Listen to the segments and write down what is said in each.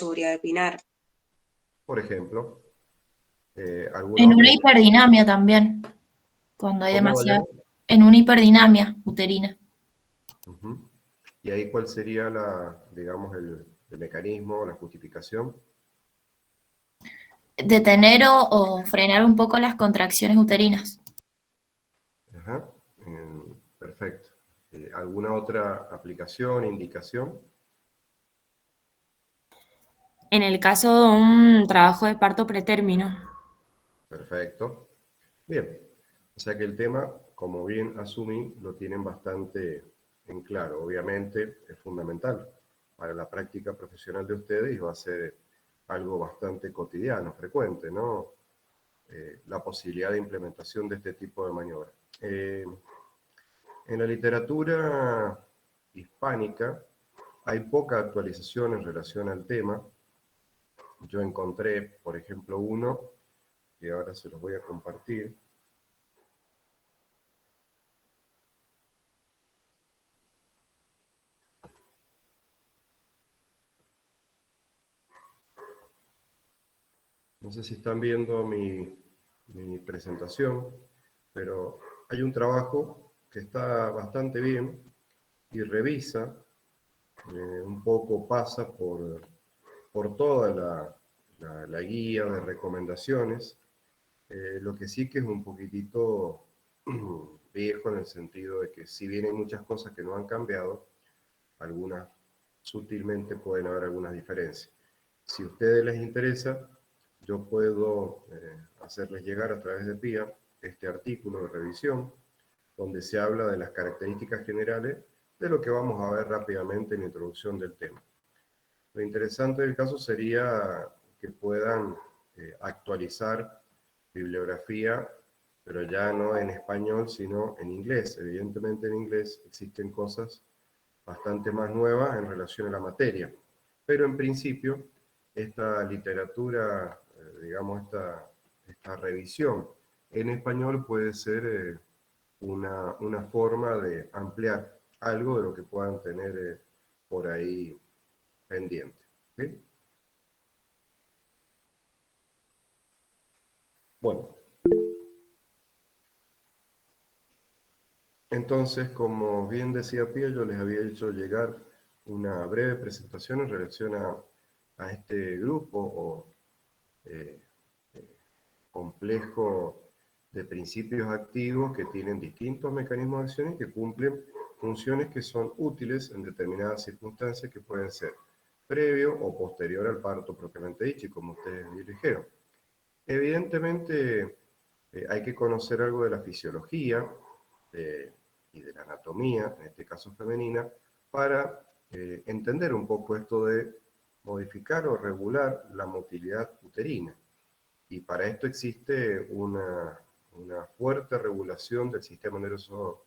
podría opinar. Por ejemplo, ¿alguna En una otra? hiperdinamia también, cuando hay ¿Cómo, demasiada, Valeria? en una hiperdinamia uterina. Ujú. ¿Y ahí cuál sería digamos, el mecanismo, la justificación? Detener o frenar un poco las contracciones uterinas. Ajá, perfecto. ¿Alguna otra aplicación, indicación? En el caso de un trabajo de parto pretérmino. Perfecto. Bien, o sea que el tema, como bien asumí, lo tienen bastante en claro. Obviamente es fundamental para la práctica profesional de ustedes y va a ser algo bastante cotidiano, frecuente, ¿no? La posibilidad de implementación de este tipo de maniobras. En la literatura hispánica hay poca actualización en relación al tema. Yo encontré, por ejemplo, uno que ahora se los voy a compartir. No sé si están viendo mi presentación, pero hay un trabajo que está bastante bien y revisa, un poco pasa por toda la guía de recomendaciones. Lo que sí que es un poquitito viejo en el sentido de que si bien hay muchas cosas que no han cambiado, algunas sutilmente pueden haber algunas diferencias. Si a ustedes les interesa, yo puedo hacerles llegar a través de PIA este artículo de revisión, donde se habla de las características generales de lo que vamos a ver rápidamente en la introducción del tema. Lo interesante del caso sería que puedan actualizar bibliografía, pero ya no en español, sino en inglés. Evidentemente en inglés existen cosas bastante más nuevas en relación a la materia, pero en principio esta literatura, digamos, esta revisión en español puede ser una forma de ampliar algo de lo que puedan tener por ahí pendiente. ¿Sí? Bueno, entonces, como bien decía Pío, yo les había hecho llegar una breve presentación en relación a este grupo o eh, complejo de principios activos que tienen distintos mecanismos de acción y que cumplen funciones que son útiles en determinadas circunstancias que pueden ser previo o posterior al parto propiamente dicho, y como ustedes dijeron. Evidentemente, hay que conocer algo de la fisiología y de la anatomía, en este caso femenina, para entender un poco esto de modificar o regular la motilidad uterina. Y para esto existe una fuerte regulación del sistema nervioso,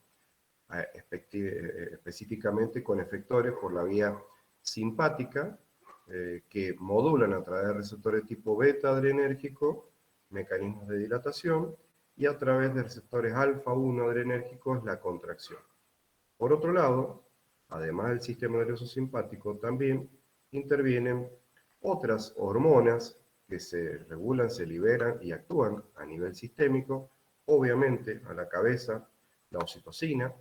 específicamente con efectores por la vía simpática, que modulan a través de receptores tipo beta adrenérgico, mecanismos de dilatación, y a través de receptores alfa-1 adrenérgicos, la contracción. Por otro lado, además del sistema nervioso simpático, también intervienen otras hormonas que se regulan, se liberan y actúan a nivel sistémico, obviamente a la cabeza, la oxitocina,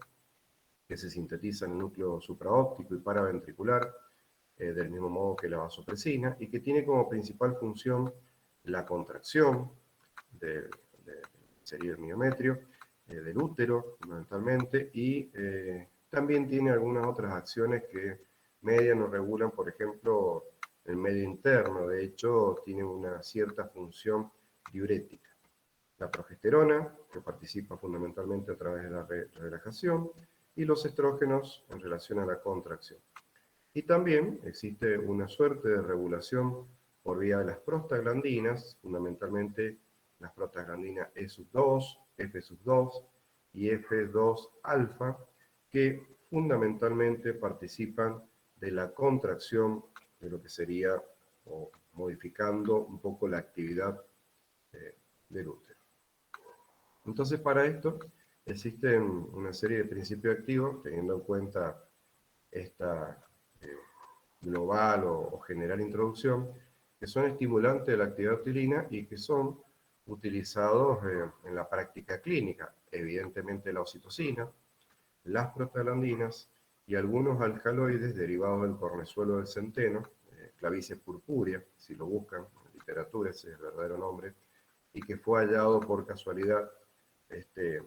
que se sintetiza en el núcleo supraóptico y paraventricular, del mismo modo que la vasopresina, y que tiene como principal función la contracción sería el miometrio, del útero, fundamentalmente, y también tiene algunas otras acciones que median o regulan, por ejemplo, el medio interno. De hecho, tiene una cierta función diurética. La progesterona, que participa fundamentalmente a través de la relajación, y los estrógenos en relación a la contracción. Y también existe una suerte de regulación por vía de las prostaglandinas, fundamentalmente las prostaglandinas E2, F2 y F2 alfa, que fundamentalmente participan de la contracción de lo que sería, o modificando un poco la actividad del útero. Entonces, para esto existen una serie de principios activos, teniendo en cuenta esta global o general introducción, que son estimulantes de la actividad uterina y que son utilizados en la práctica clínica. Evidentemente la oxitocina, las prostaglandinas y algunos alcaloides derivados del cornezuelo del centeno, Clavicia purpúrea, si lo buscan en literatura, ese es el verdadero nombre, y que fue hallado por casualidad este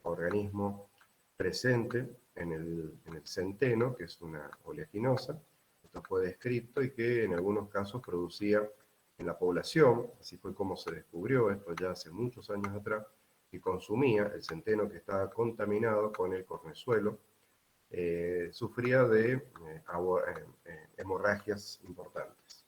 organismo presente en el centeno, que es una oleaginosa. Esto fue descrito y que en algunos casos producía en la población, así fue como se descubrió, esto ya hace muchos años atrás, que consumía el centeno que estaba contaminado con el cornezuelo, sufría de hemorragias importantes.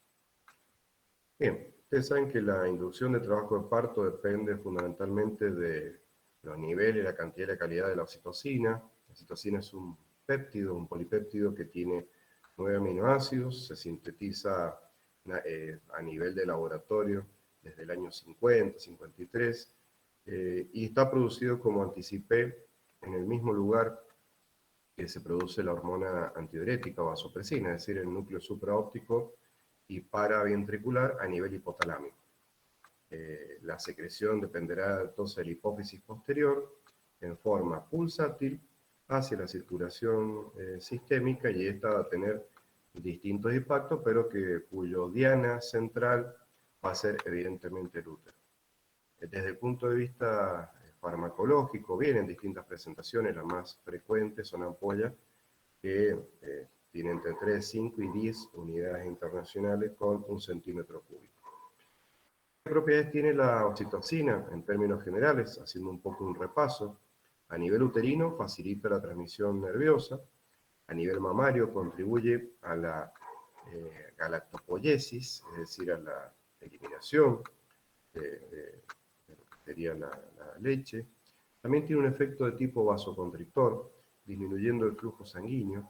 Bien, ustedes saben que la inducción de trabajo de parto depende fundamentalmente de los niveles, la cantidad y la calidad de la oxitocina. La oxitocina es un péptido, un polipéptido que tiene 9 aminoácidos, se sintetiza a nivel de laboratorio desde el año 50, 53, y está producido, como anticipé, en el mismo lugar que se produce la hormona antidiurética o vasopresina, es decir, el núcleo supraóptico y paraventricular a nivel hipotalámico. La secreción dependerá entonces de la hipófisis posterior en forma pulsátil hacia la circulación sistémica, y esta va a tener distintos impactos, pero cuyo diana central va a ser evidentemente el útero. Desde el punto de vista farmacológico, vienen distintas presentaciones, las más frecuentes son ampollas que tienen entre 3, 5 y 10 unidades internacionales con 1 centímetro cúbico. ¿Qué propiedades tiene la oxitocina en términos generales? Haciendo un poco un repaso. A nivel uterino facilita la transmisión nerviosa. A nivel mamario contribuye a la galactopoiesis, es decir, a la eliminación de lo que sería la leche. También tiene un efecto de tipo vasoconstrictor, disminuyendo el flujo sanguíneo.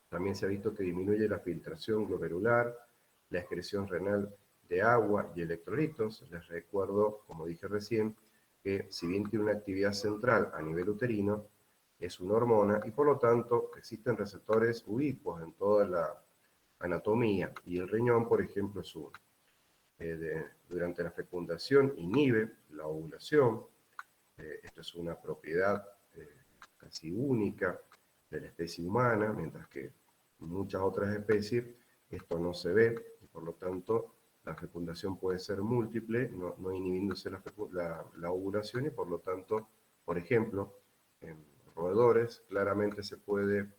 También se ha visto que disminuye la filtración glomerular, la excreción renal de agua y electrolitos. Les recuerdo, como dije recién, que si bien tiene una actividad central a nivel uterino, es una hormona y por lo tanto existen receptores ubicuos en toda la anatomía, y el riñón, por ejemplo, es uno. Durante la fecundación inhibe la ovulación. Esto es una propiedad casi única de la especie humana, mientras que en muchas otras especies esto no se ve, y por lo tanto la fecundación puede ser múltiple, no inhibiéndose la ovulación, y por lo tanto, por ejemplo, en roedores claramente se puede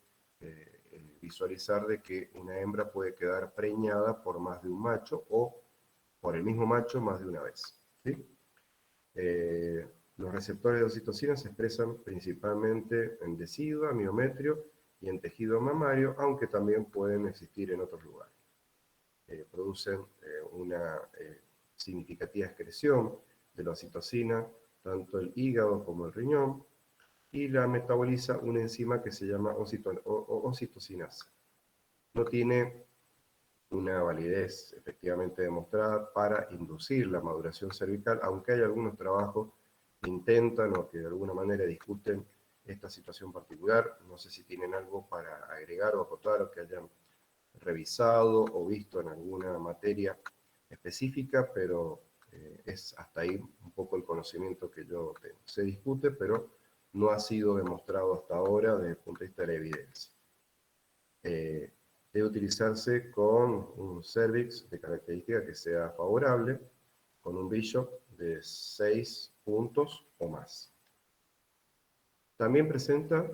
visualizar de que una hembra puede quedar preñada por más de un macho o por el mismo macho más de una vez, ¿sí? Los receptores de oxitocina se expresan principalmente en decidua, miometrio y en tejido mamario, aunque también pueden existir en otros lugares. Producen una significativa excreción de la oxitocina, tanto el hígado como el riñón, y la metaboliza una enzima que se llama oxitocinasa. No tiene una validez efectivamente demostrada para inducir la maduración cervical, aunque hay algunos trabajos que intentan o que de alguna manera discuten esta situación particular. No sé si tienen algo para agregar o acotar, o que hayan revisado o visto en alguna materia específica, pero es hasta ahí un poco el conocimiento que yo tengo. Se discute, pero no ha sido demostrado hasta ahora desde el punto de vista de la evidencia. Debe utilizarse con un cervix de característica que sea favorable, con un bishop de 6 puntos o más. También presenta,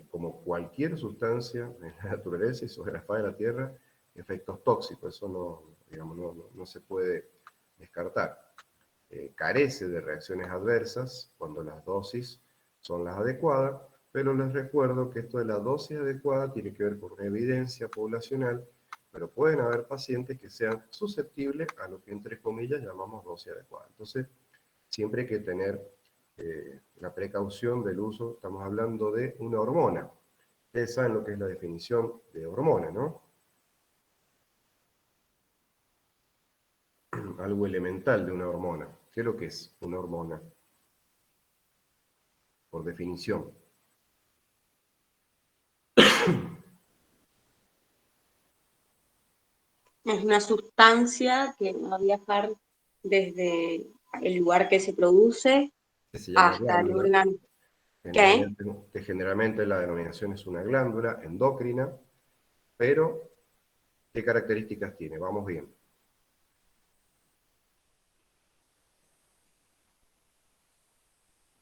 como cualquier sustancia en la naturaleza y sobre la faz de la Tierra, efectos tóxicos. Eso no se puede descartar. Carece de reacciones adversas cuando las dosis son las adecuadas, pero les recuerdo que esto de la dosis adecuada tiene que ver con una evidencia poblacional, pero pueden haber pacientes que sean susceptibles a lo que entre comillas llamamos dosis adecuada. Entonces, siempre hay que tener la precaución del uso. Estamos hablando de una hormona. Ustedes saben lo que es la definición de hormona, ¿no? Algo elemental de una hormona. ¿Qué es lo que es una hormona? Por definición. Es una sustancia que va a viajar desde el lugar que se produce Que se llama hasta el glándula. órgano. ¿Qué? Que generalmente la denominación es una glándula endocrina, pero ¿qué características tiene? Vamos bien.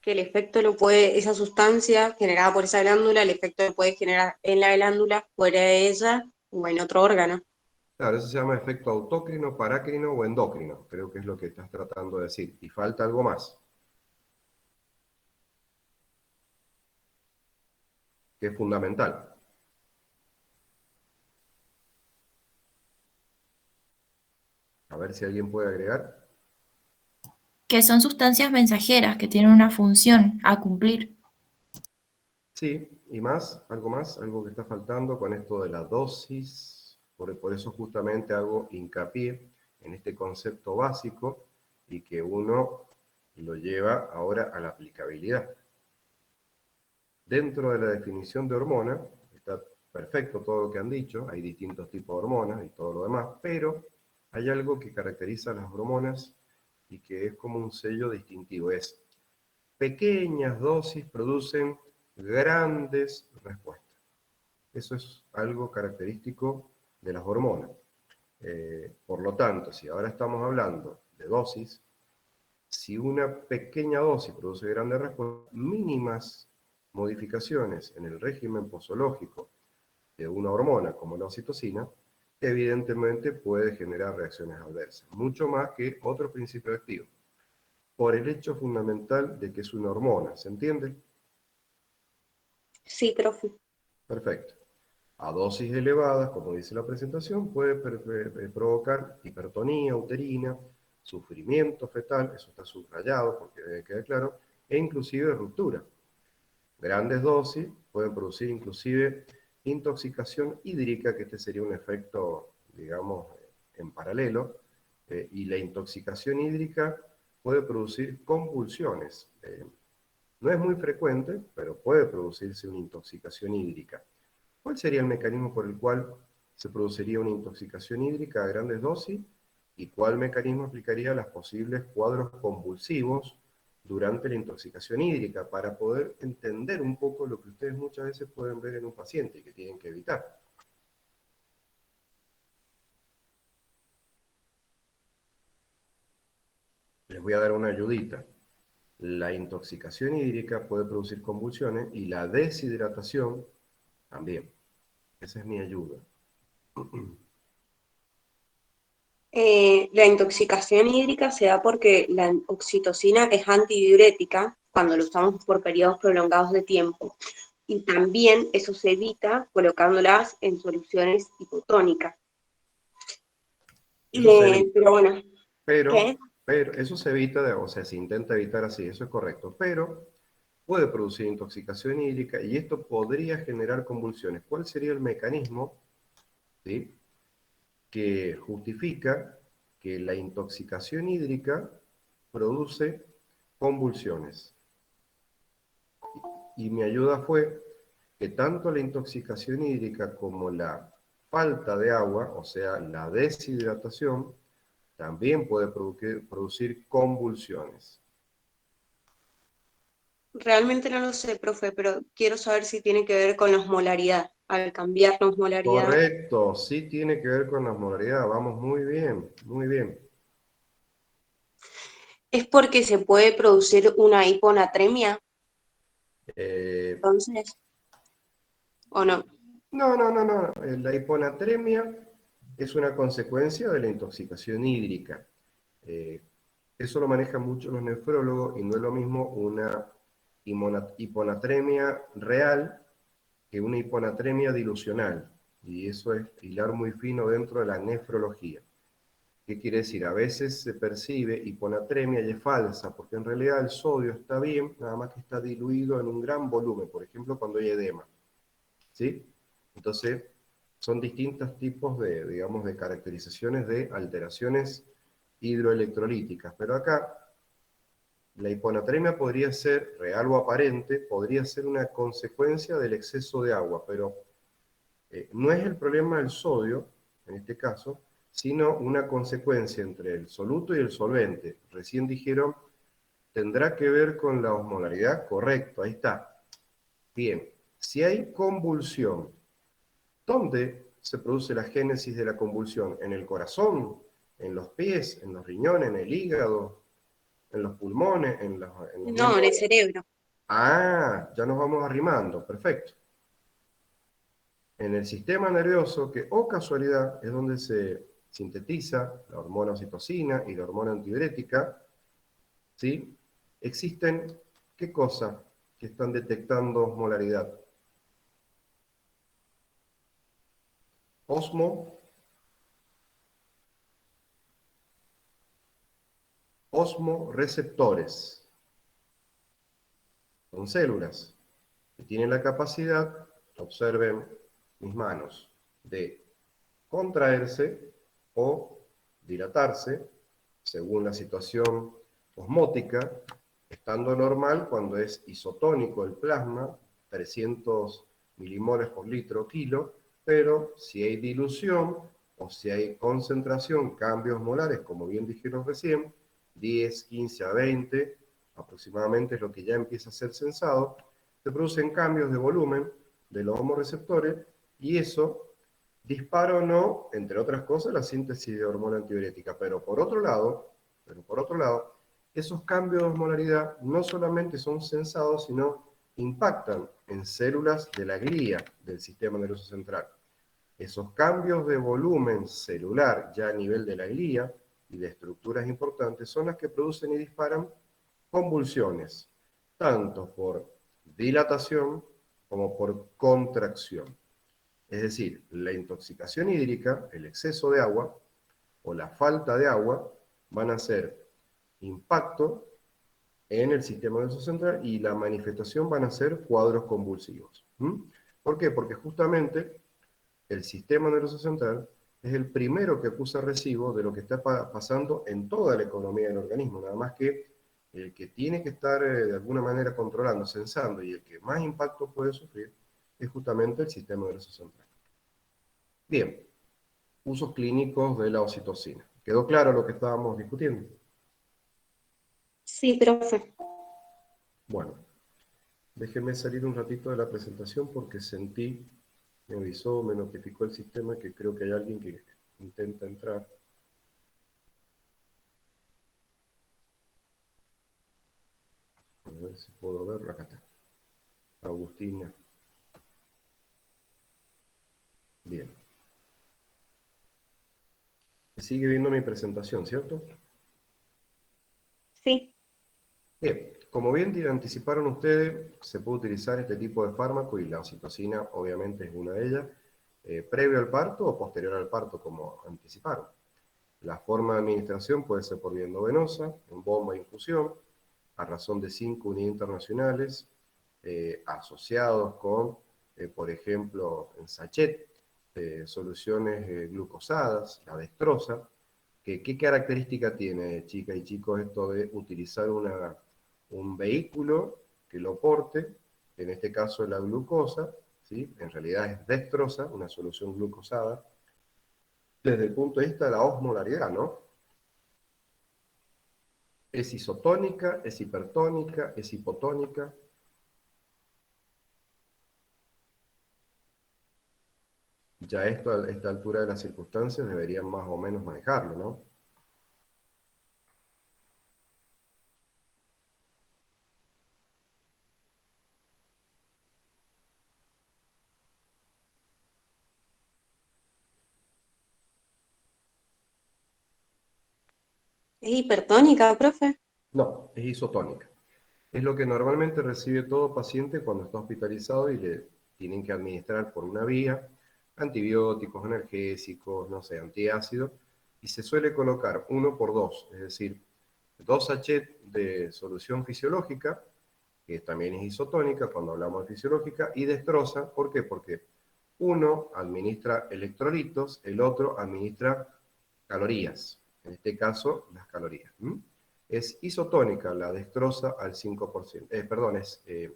Que el efecto lo puede, esa sustancia generada por esa glándula, el efecto lo puede generar en la glándula, fuera de ella o en otro órgano. Claro, eso se llama efecto autócrino, parácrino o endocrino. Creo que es lo que estás tratando de decir. Y falta algo más, que es fundamental. A ver si alguien puede agregar. Que son sustancias mensajeras que tienen una función a cumplir. Sí, y más, algo que está faltando con esto de la dosis. Por eso justamente hago hincapié en este concepto básico y que uno lo lleva ahora a la aplicabilidad. Dentro de la definición de hormona, está perfecto todo lo que han dicho, hay distintos tipos de hormonas y todo lo demás, pero hay algo que caracteriza a las hormonas y que es como un sello distintivo, es pequeñas dosis producen grandes respuestas. Eso es algo característico de las hormonas. Por lo tanto, si ahora estamos hablando de dosis, si una pequeña dosis produce grandes respuestas, mínimas modificaciones en el régimen posológico de una hormona como la oxitocina, evidentemente puede generar reacciones adversas, mucho más que otro principio activo, por el hecho fundamental de que es una hormona, ¿se entiende? Sí, profe. Perfecto. A dosis elevadas, como dice la presentación, puede provocar hipertonía uterina, sufrimiento fetal, eso está subrayado porque debe quedar claro, e inclusive ruptura. Grandes dosis pueden producir inclusive intoxicación hídrica, que este sería un efecto, digamos, en paralelo, y la intoxicación hídrica puede producir convulsiones. No es muy frecuente, pero puede producirse una intoxicación hídrica. ¿Cuál sería el mecanismo por el cual se produciría una intoxicación hídrica a grandes dosis? ¿Y cuál mecanismo aplicaría a los posibles cuadros convulsivos durante la intoxicación hídrica? Para poder entender un poco lo que ustedes muchas veces pueden ver en un paciente y que tienen que evitar. Les voy a dar una ayudita. La intoxicación hídrica puede producir convulsiones y la deshidratación también. Esa es mi ayuda. La intoxicación hídrica se da porque la oxitocina es antidiurética cuando lo usamos por periodos prolongados de tiempo. Y también eso se evita colocándolas en soluciones hipotónicas. Eso se evita. Pero bueno, Pero, ¿qué? pero eso se evita, o sea, se intenta evitar así, eso es correcto, pero puede producir intoxicación hídrica y esto podría generar convulsiones. ¿Cuál sería el mecanismo, ¿sí?, que justifica que la intoxicación hídrica produce convulsiones? Y mi ayuda fue que tanto la intoxicación hídrica como la falta de agua, o sea, la deshidratación, también puede producir convulsiones. Realmente no lo sé, profe, pero quiero saber si tiene que ver con la osmolaridad. Al cambiar la osmolaridad, Correcto, sí tiene que ver con la osmolaridad. Vamos muy bien, muy bien. es porque se puede producir una hiponatremia, Eh, entonces, ¿o no? no. La hiponatremia es una consecuencia de la intoxicación hídrica. Eh, Eso lo manejan mucho los nefrólogos y no es lo mismo una hiponatremia real que una hiponatremia dilucional. Y eso es hilar muy fino dentro de la nefrología. ¿Qué quiere decir? A veces se percibe hiponatremia y es falsa, porque en realidad el sodio está bien, nada más que está diluido en un gran volumen, por ejemplo, cuando hay edema. ¿Sí? Entonces, son distintos tipos de, digamos, de caracterizaciones de alteraciones hidroelectrolíticas. Pero acá, la hiponatremia podría ser real o aparente, podría ser una consecuencia del exceso de agua, pero no es el problema del sodio, en este caso, sino una consecuencia entre el soluto y el solvente. Recién dijeron, tendrá que ver con la osmolaridad, correcto, ahí está. Bien, si hay convulsión, ¿dónde se produce la génesis de la convulsión? ¿En el corazón? ¿En los pies? ¿En los riñones? ¿En el hígado? ¿En los pulmones? ¿En los No, en el miembros? cerebro. Ah, ya nos vamos arrimando, perfecto. En el sistema nervioso, que, oh casualidad, es donde se sintetiza la hormona oxitocina y la hormona antidiurética, ¿sí? Existen, ¿qué cosas que están detectando osmolaridad? Osmo, osmoreceptores. Son células que tienen la capacidad, observen mis manos, de contraerse o dilatarse según la situación osmótica, estando normal cuando es isotónico el plasma, 300 milimoles por litro kilo, pero si hay dilución o si hay concentración, cambios molares, como bien dijeron recién, 10, 15 a 20 aproximadamente es lo que ya empieza a ser sensado, se producen cambios de volumen de los homorreceptores y eso dispara o no, entre otras cosas, la síntesis de hormona antidiurética. Pero por otro lado, esos cambios de osmolaridad no solamente son sensados, sino impactan en células de la glía del sistema nervioso central. Esos cambios de volumen celular ya a nivel de la glía y de estructuras importantes son las que producen y disparan convulsiones, tanto por dilatación como por contracción. Es decir, la intoxicación hídrica, el exceso de agua o la falta de agua van a ser impacto en el sistema nervioso central y la manifestación van a ser cuadros convulsivos. ¿Por qué? Porque justamente el sistema nervioso central es el primero que acusa recibo de lo que está pasando en toda la economía del organismo, nada más que el que tiene que estar de alguna manera controlando, sensando y el que más impacto puede sufrir es justamente el sistema nervioso central. Bien, usos clínicos de la oxitocina. ¿Quedó claro lo que estábamos discutiendo? Sí, profe. Bueno, déjenme salir un ratito de la presentación porque sentí, me avisó, me notificó el sistema que creo que hay alguien que intenta entrar. A ver si puedo verlo. Acá está. Agustina. Bien. Sigue viendo mi presentación, ¿cierto? Sí. Bien, como bien anticiparon ustedes, se puede utilizar este tipo de fármaco y la oxitocina obviamente es una de ellas, previo al parto o posterior al parto, como anticiparon. La forma de administración puede ser por vía endovenosa, en bomba e infusión, a razón de 5 unidades internacionales, asociados con, por ejemplo, en sachet, soluciones glucosadas, la dextrosa. ¿Qué característica tiene, chicas y chicos, esto de utilizar un vehículo que lo porte, en este caso la glucosa, ¿sí? En realidad es dextrosa, una solución glucosada, desde el punto de vista de la osmolaridad, ¿no? Es isotónica, es hipertónica, es hipotónica. Ya esto a esta altura de las circunstancias deberían más o menos manejarlo, ¿no? ¿Es hipertónica, profe? No, es isotónica. Es lo que normalmente recibe todo paciente cuando está hospitalizado y le tienen que administrar por una vía antibióticos, analgésicos, no sé, antiácidos, y se suele colocar 1 por 2, es decir, 2 sachets de solución fisiológica, que también es isotónica cuando hablamos de fisiológica, y dextrosa, ¿por qué? Porque uno administra electrolitos, el otro administra calorías, en este caso las calorías. Es isotónica la dextrosa al 5%,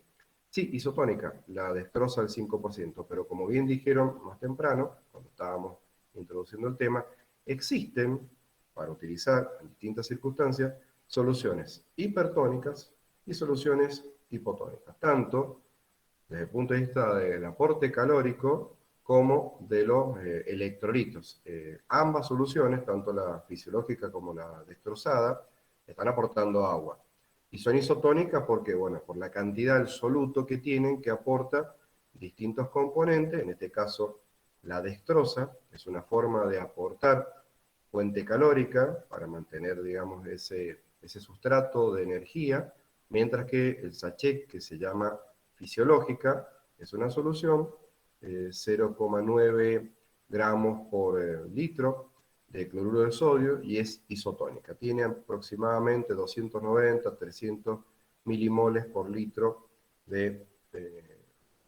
sí, isotónica la dextrosa al 5%, pero como bien dijeron más temprano, cuando estábamos introduciendo el tema, Existen, para utilizar en distintas circunstancias, soluciones hipertónicas y soluciones hipotónicas, tanto desde el punto de vista del aporte calórico como de los electrolitos. Ambas soluciones, tanto la fisiológica como la destrozada, están aportando agua. Y son isotónicas porque, bueno, por la cantidad del soluto que tienen, que aporta distintos componentes, en este caso la dextrosa, es una forma de aportar fuente calórica para mantener, digamos, ese sustrato de energía, mientras que el sachet, que se llama fisiológica, es una solución 0,9 gramos por litro de cloruro de sodio y es isotónica. Tiene aproximadamente 290, 300 milimoles por litro de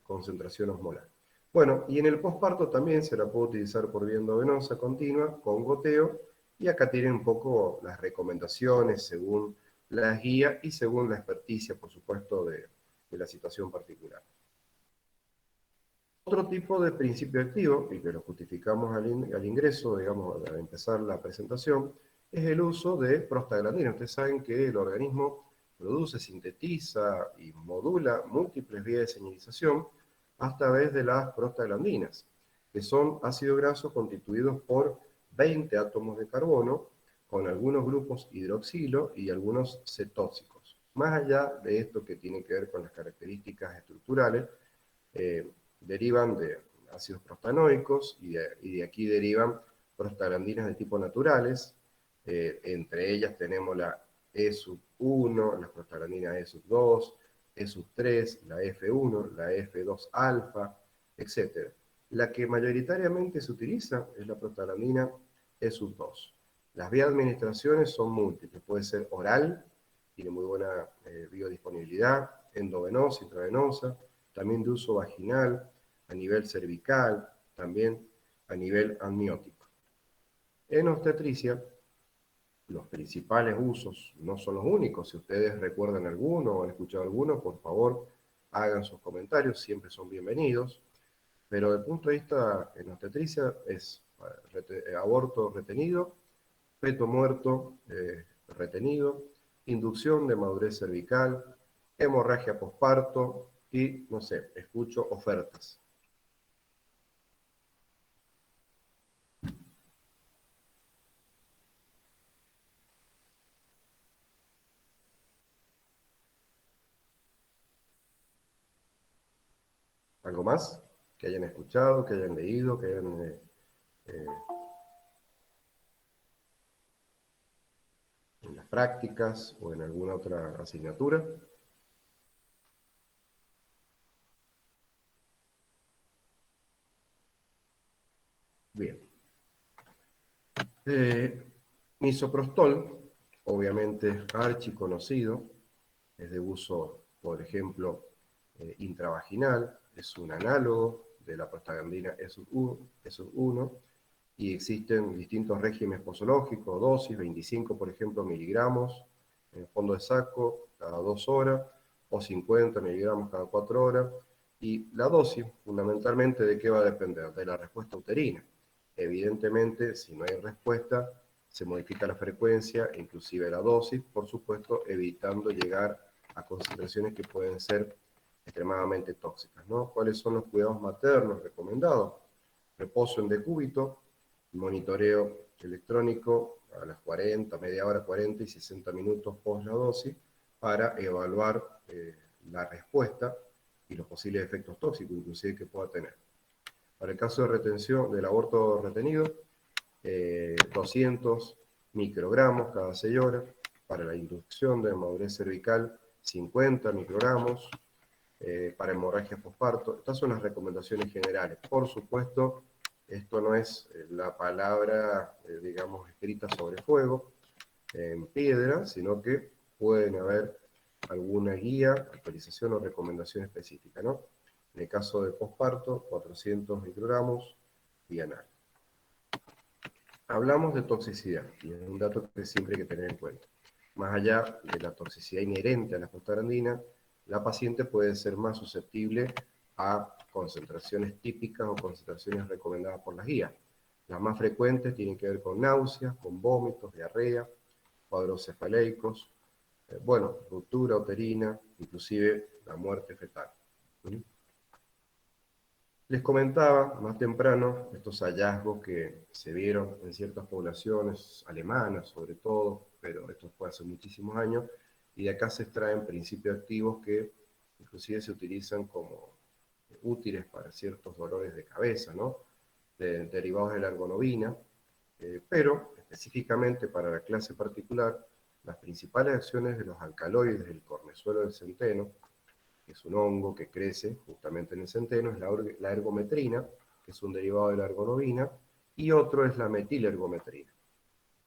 concentración osmolar. Bueno, y en el posparto también se la puede utilizar por vía endovenosa continua con goteo, y acá tienen un poco las recomendaciones según las guías y según la experticia, por supuesto, de la situación particular. Otro tipo de principio activo, y que lo justificamos al ingreso, digamos, al empezar la presentación, es el uso de prostaglandinas. Ustedes saben que el organismo produce, sintetiza y modula múltiples vías de señalización a través de las prostaglandinas, que son ácidos grasos constituidos por 20 átomos de carbono, con algunos grupos hidroxilo y algunos cetóxicos. Más allá de esto que tiene que ver con las características estructurales, derivan de ácidos prostanoicos y de aquí derivan prostaglandinas de tipo naturales. Entre ellas tenemos la E1, la prostaglandina E2, E3, la F1, la F2 alfa, etc. La que mayoritariamente se utiliza es la prostaglandina E2. Las vías de administraciones son múltiples, puede ser oral, tiene muy buena biodisponibilidad, endovenosa, intravenosa, también de uso vaginal, a nivel cervical, también a nivel amniótico. En obstetricia, los principales usos no son los únicos. Si ustedes recuerdan alguno o han escuchado alguno, por favor, hagan sus comentarios, siempre son bienvenidos. Pero desde el punto de vista en obstetricia es aborto retenido, feto muerto retenido, inducción de madurez cervical, hemorragia posparto y, no sé, escucho ofertas. ¿Algo más que hayan escuchado, que hayan leído, que hayan en las prácticas o en alguna otra asignatura? Bien. Misoprostol, obviamente archiconocido, es de uso, por ejemplo, intravaginal, es un análogo de la prostaglandina E1, y existen distintos regímenes posológicos, dosis, 25, por ejemplo, miligramos en el fondo de saco cada 2 horas, o 50 miligramos cada 4 horas, y la dosis, fundamentalmente, ¿de qué va a depender? De la respuesta uterina. Evidentemente, si no hay respuesta, se modifica la frecuencia, inclusive la dosis, por supuesto, evitando llegar a concentraciones que pueden ser extremadamente tóxicas, ¿no? ¿Cuáles son los cuidados maternos recomendados? Reposo en decúbito, monitoreo electrónico a las 40, media hora, 40 y 60 minutos post la dosis para evaluar la respuesta y los posibles efectos tóxicos, inclusive que pueda tener. Para el caso de retención del aborto retenido, 200 microgramos cada 6 horas. Para la inducción de madurez cervical, 50 microgramos. Para hemorragia posparto. Estas son las recomendaciones generales. Por supuesto, esto no es la palabra, digamos, escrita sobre fuego, en piedra, sino que pueden haber alguna guía, actualización o recomendación específica, ¿no? En el caso de posparto, 400 microgramos bienal. Hablamos de toxicidad, y es un dato que siempre hay que tener en cuenta. Más allá de la toxicidad inherente a la prostaglandina, la paciente puede ser más susceptible a concentraciones típicas o concentraciones recomendadas por las guías. Las más frecuentes tienen que ver con náuseas, con vómitos, diarrea, cuadros cefaleico, bueno, ruptura uterina, inclusive la muerte fetal. ¿Sí? Les comentaba más temprano estos hallazgos que se vieron en ciertas poblaciones alemanas, sobre todo, pero esto fue hace muchísimos años, y de acá se extraen principios activos que inclusive se utilizan como útiles para ciertos dolores de cabeza, ¿no? Derivados de la ergonovina, pero específicamente para la clase particular, las principales acciones de los alcaloides del cornezuelo del centeno, que es un hongo que crece justamente en el centeno, es la ergometrina, que es un derivado de la ergonovina, y otro es la metilergometrina,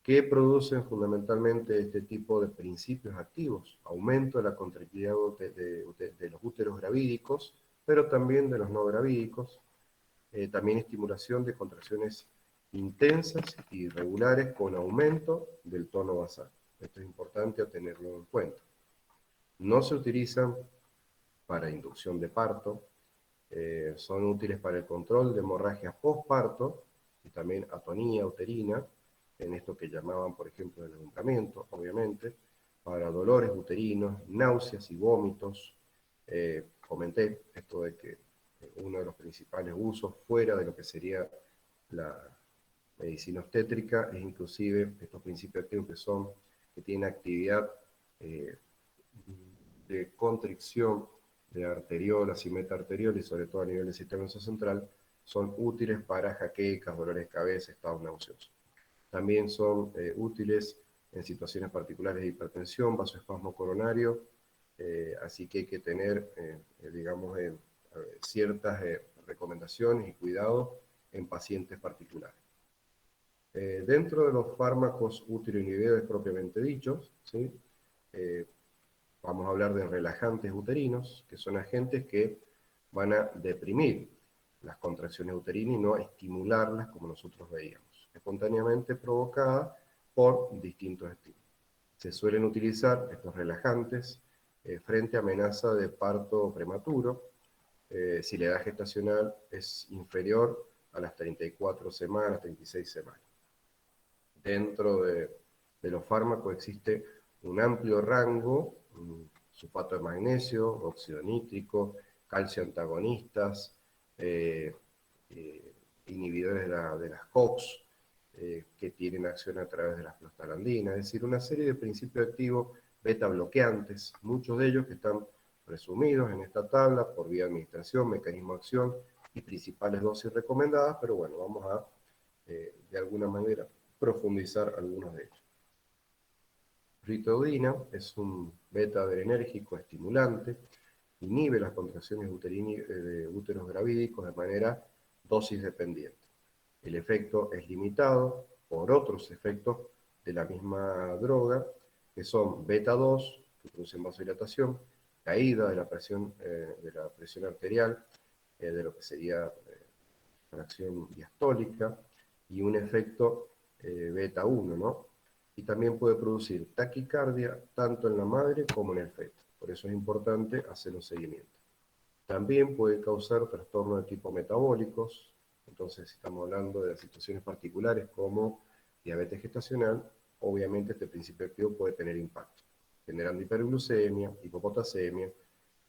que producen fundamentalmente este tipo de principios activos, aumento de la contractilidad de los úteros gravídicos, pero también de los no gravídicos, también estimulación de contracciones intensas y regulares con aumento del tono basal. Esto es importante tenerlo en cuenta. No se utilizan para inducción de parto, son útiles para el control de hemorragias postparto y también atonía uterina, en esto que llamaban, por ejemplo, el alumbramiento, obviamente, para dolores uterinos, náuseas y vómitos. Comenté esto de que uno de los principales usos fuera de lo que sería la medicina obstétrica es inclusive estos principios activos que tienen actividad eh, de constricción de arteriolas y metaarteriolas, y sobre todo a nivel del sistema nervioso central, son útiles para jaquecas, dolores de cabeza, estados nauseosos. También son útiles en situaciones particulares de hipertensión, vasoespasmo coronario, así que hay que tener, digamos, ciertas recomendaciones y cuidados en pacientes particulares. Dentro de los fármacos uteroinhibidores propiamente dichos, ¿sí? Vamos a hablar de relajantes uterinos, que son agentes que van a deprimir las contracciones uterinas y no estimularlas como nosotros veíamos, espontáneamente provocadas por distintos estímulos. Se suelen utilizar estos relajantes frente a amenaza de parto prematuro, si la edad gestacional es inferior a las 34 semanas, 36 semanas. Dentro de los fármacos existe un amplio rango, sulfato de magnesio, óxido nítrico, calcio antagonistas, inhibidores de las COX, que tienen acción a través de las prostaglandinas, es decir, una serie de principios activos beta bloqueantes, muchos de ellos que están resumidos en esta tabla por vía de administración, mecanismo de acción y principales dosis recomendadas, pero bueno, vamos a, de alguna manera, profundizar algunos de ellos. Ritodina es un beta adrenérgico estimulante, inhibe las contracciones de úteros gravídicos de manera dosis dependiente. El efecto es limitado por otros efectos de la misma droga, que son beta 2, que producen vasodilatación, caída de la presión arterial, de lo que sería fracción diastólica, y un efecto beta 1, ¿no? Y también puede producir taquicardia tanto en la madre como en el feto. Por eso es importante hacer un seguimiento. También puede causar trastornos de tipo metabólicos. Entonces, si estamos hablando de situaciones particulares como diabetes gestacional, obviamente este principio activo puede tener impacto, generando hiperglucemia, hipopotasemia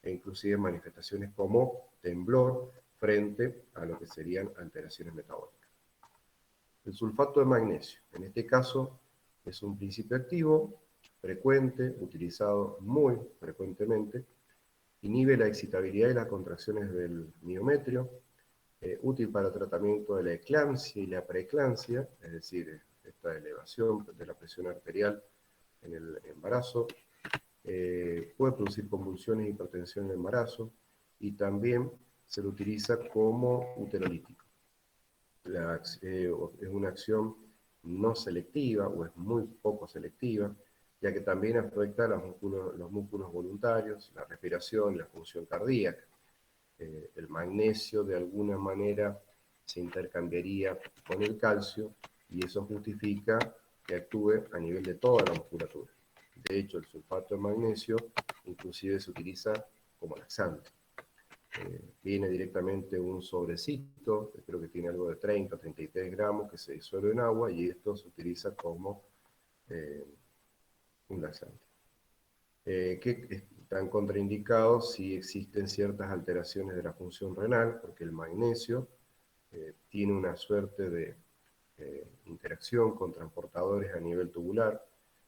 e inclusive manifestaciones como temblor frente a lo que serían alteraciones metabólicas. El sulfato de magnesio, en este caso, es un principio activo frecuente, utilizado muy frecuentemente, inhibe la excitabilidad y las contracciones del miometrio, útil para tratamiento de la eclampsia y la preeclampsia, es decir, esta elevación de la presión arterial en el embarazo, puede producir convulsiones y hipertensión en el embarazo, y también se lo utiliza como uterolítico. Es una acción no selectiva o es muy poco selectiva, ya que también afecta a los músculos voluntarios, la respiración y la función cardíaca. El magnesio de alguna manera se intercambiaría con el calcio y eso justifica que actúe a nivel de toda la musculatura. De hecho, el sulfato de magnesio inclusive se utiliza como laxante. Viene directamente un sobrecito, que creo que tiene algo de 30, 33 gramos, que se disuelve en agua, y esto se utiliza como un laxante. Que están contraindicados si existen ciertas alteraciones de la función renal, porque el magnesio tiene una suerte de interacción con transportadores a nivel tubular.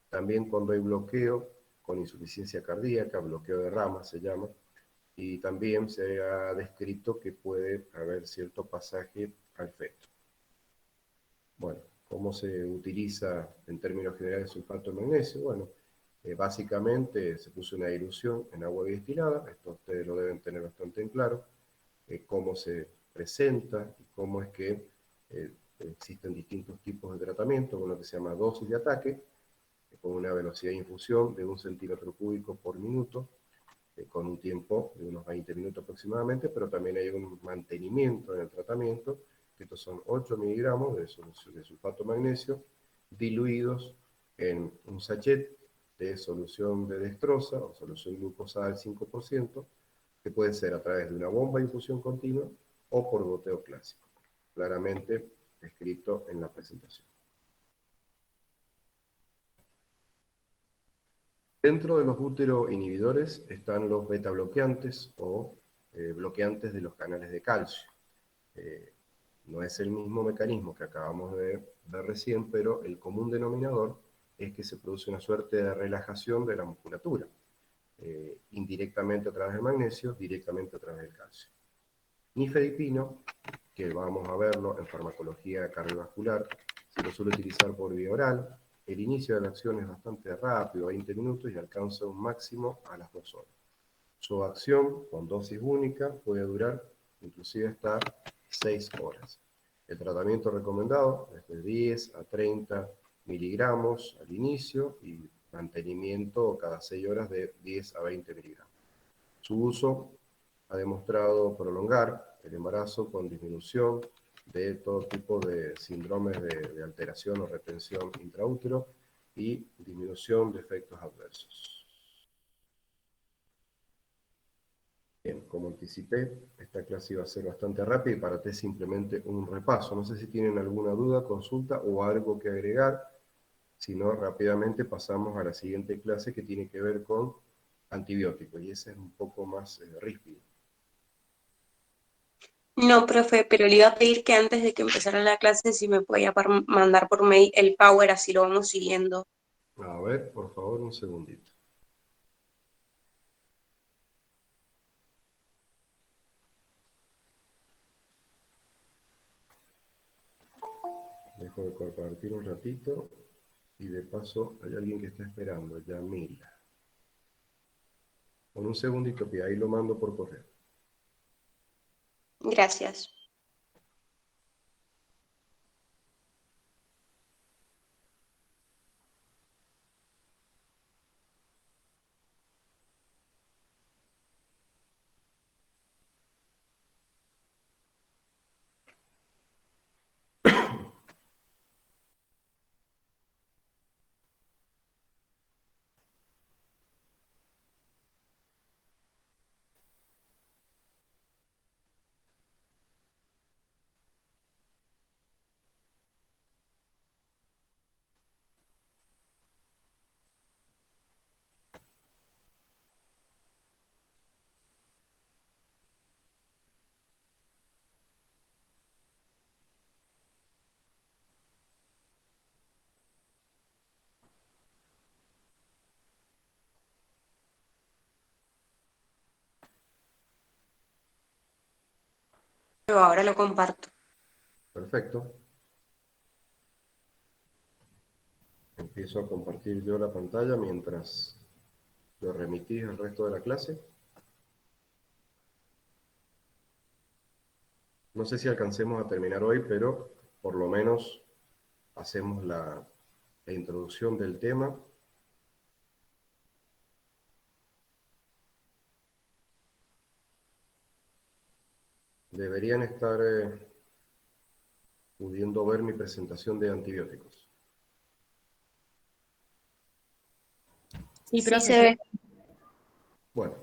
También cuando hay bloqueo con insuficiencia cardíaca, bloqueo de ramas se llama, y también se ha descrito que puede haber cierto pasaje al feto. Bueno, ¿cómo se utiliza en términos generales el sulfato de magnesio? Bueno, básicamente se puso una dilución en agua destilada, esto ustedes lo deben tener bastante en claro, cómo se presenta y cómo es que existen distintos tipos de tratamiento, uno que se llama dosis de ataque, con una velocidad de infusión de 1 centímetro cúbico por minuto, con un tiempo de unos 20 minutos aproximadamente, pero también hay un mantenimiento en el tratamiento, que estos son 8 miligramos de sulfato de magnesio diluidos en un sachet de solución de dextrosa o solución glucosada al 5%, que puede ser a través de una bomba de infusión continua o por goteo clásico, claramente escrito en la presentación. Dentro de los uteroinhibidores están los beta bloqueantes o bloqueantes de los canales de calcio. No es el mismo mecanismo que acabamos de ver recién, pero el común denominador es que se produce una suerte de relajación de la musculatura, indirectamente a través del magnesio, directamente a través del calcio. Nifedipino, que vamos a verlo en farmacología cardiovascular, se lo suele utilizar por vía oral. El inicio de la acción es bastante rápido, 20 minutos, y alcanza un máximo a las 2 horas. Su acción, con dosis única, puede durar inclusive hasta 6 horas. El tratamiento recomendado es de 10 a 30 miligramos al inicio y mantenimiento cada 6 horas de 10 a 20 miligramos. Su uso ha demostrado prolongar el embarazo con disminución de todo tipo de síndromes de alteración o retención intraútero y disminución de efectos adversos. Bien, como anticipé, esta clase iba a ser bastante rápida y para ti simplemente un repaso. No sé si tienen alguna duda, consulta o algo que agregar. Si no, rápidamente pasamos a la siguiente clase que tiene que ver con antibióticos, y ese es un poco más rígido. No, profe, pero le iba a pedir que antes de que empezara la clase si me podía mandar por mail el Power, así lo vamos siguiendo. A ver, por favor, un segundito. Dejo de compartir un ratito y de paso hay alguien que está esperando, Yamila. Con un segundito, que ahí lo mando por correo. Gracias. Yo ahora lo comparto. Perfecto. Empiezo a compartir yo la pantalla mientras lo remitís al resto de la clase. No sé si alcancemos a terminar hoy, pero por lo menos hacemos la introducción del tema. Deberían estar pudiendo ver mi presentación de antibióticos. Sí, Sí profe. se ve. Bueno,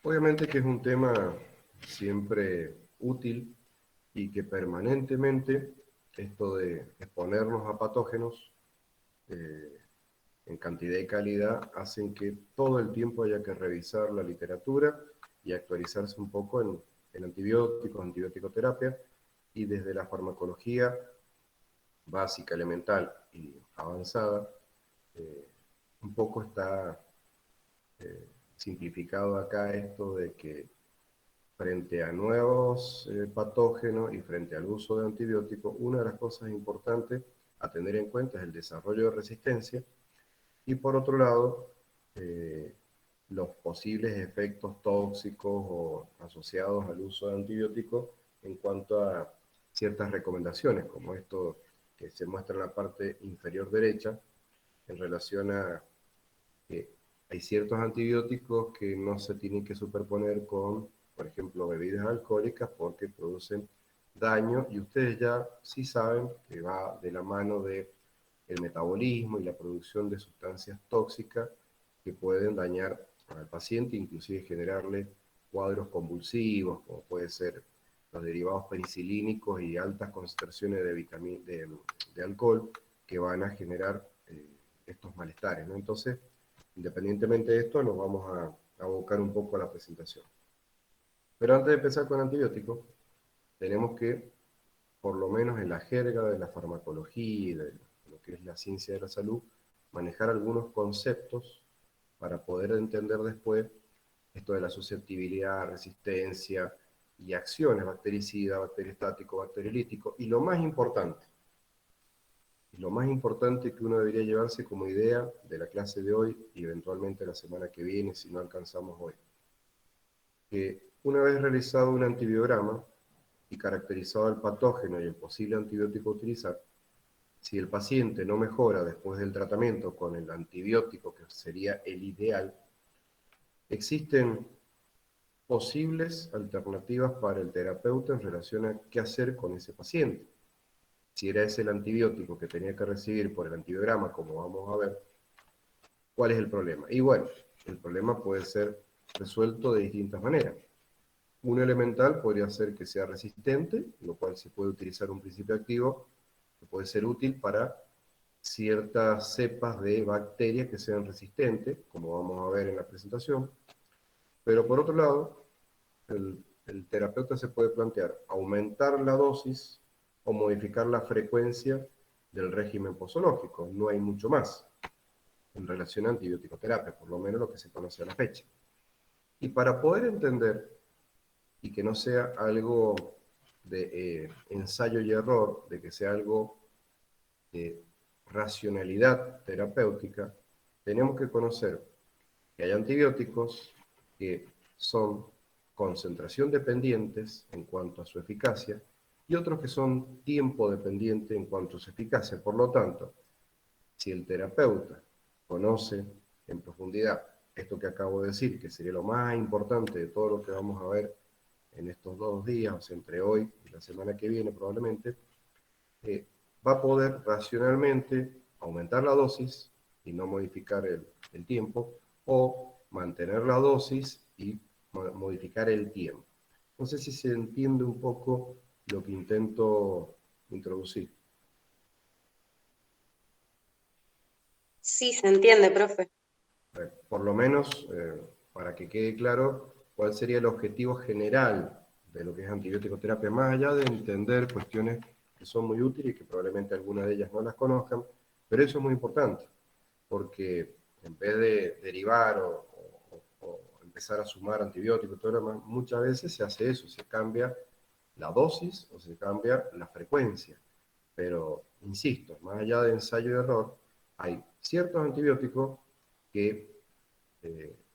Obviamente que es un tema siempre útil y que permanentemente esto de exponernos a patógenos en cantidad y calidad hacen que todo el tiempo haya que revisar la literatura y actualizarse un poco en antibióticos, antibiótico-terapia, y desde la farmacología básica, elemental y avanzada, eh, un poco está simplificado acá esto de que frente a nuevos patógenos y frente al uso de antibióticos, una de las cosas importantes a tener en cuenta es el desarrollo de resistencia y por otro lado, eh, los posibles efectos tóxicos o asociados al uso de antibióticos en cuanto a ciertas recomendaciones, como esto que se muestra en la parte inferior derecha, en relación a que hay ciertos antibióticos que no se tienen que superponer con, por ejemplo, bebidas alcohólicas porque producen daño y ustedes ya sí saben que va de la mano de el metabolismo y la producción de sustancias tóxicas que pueden dañar al paciente, inclusive generarle cuadros convulsivos, como puede ser los derivados penicilínicos y altas concentraciones de alcohol que van a generar estos malestares, ¿no? Entonces, independientemente de esto, nos vamos a abocar un poco a la presentación. Pero antes de empezar con antibióticos, tenemos que, por lo menos en la jerga de la farmacología y de lo que es la ciencia de la salud, manejar algunos conceptos para poder entender después esto de la susceptibilidad, resistencia y acciones bactericida, bacteriostático, bacteriolítico. Y lo más importante que uno debería llevarse como idea de la clase de hoy y eventualmente la semana que viene, si no alcanzamos hoy, que una vez realizado un antibiograma y caracterizado el patógeno y el posible antibiótico a utilizar, si el paciente no mejora después del tratamiento con el antibiótico, que sería el ideal, existen posibles alternativas para el terapeuta en relación a qué hacer con ese paciente. Si era ese el antibiótico que tenía que recibir por el antibiograma, como vamos a ver, ¿cuál es el problema? Y bueno, el problema puede ser resuelto de distintas maneras. Un elemental podría ser que sea resistente, lo cual se puede utilizar un principio activo que puede ser útil para ciertas cepas de bacterias que sean resistentes, como vamos a ver en la presentación. Pero por otro lado, el terapeuta se puede plantear aumentar la dosis o modificar la frecuencia del régimen posológico. No hay mucho más en relación a antibiótico-terapia, por lo menos lo que se conoce a la fecha. Y para poder entender y que no sea algo de ensayo y error, de que sea algo de racionalidad terapéutica, tenemos que conocer que hay antibióticos que son concentración dependientes en cuanto a su eficacia y otros que son tiempo dependientes en cuanto a su eficacia. Por lo tanto, si el terapeuta conoce en profundidad esto que acabo de decir, que sería lo más importante de todo lo que vamos a ver en estos 2 días, o sea, entre hoy y la semana que viene probablemente, va a poder racionalmente aumentar la dosis y no modificar el tiempo, o mantener la dosis y modificar el tiempo. No sé si se entiende un poco lo que intento introducir. Sí, se entiende, profe. Por lo menos, para que quede claro cuál sería el objetivo general de lo que es antibiótico terapia, más allá de entender cuestiones que son muy útiles y que probablemente algunas de ellas no las conozcan, pero eso es muy importante, porque en vez de derivar o empezar a sumar antibióticos, todo lo demás, muchas veces se hace eso, se cambia la dosis o se cambia la frecuencia. Pero, insisto, más allá de ensayo y error, hay ciertos antibióticos que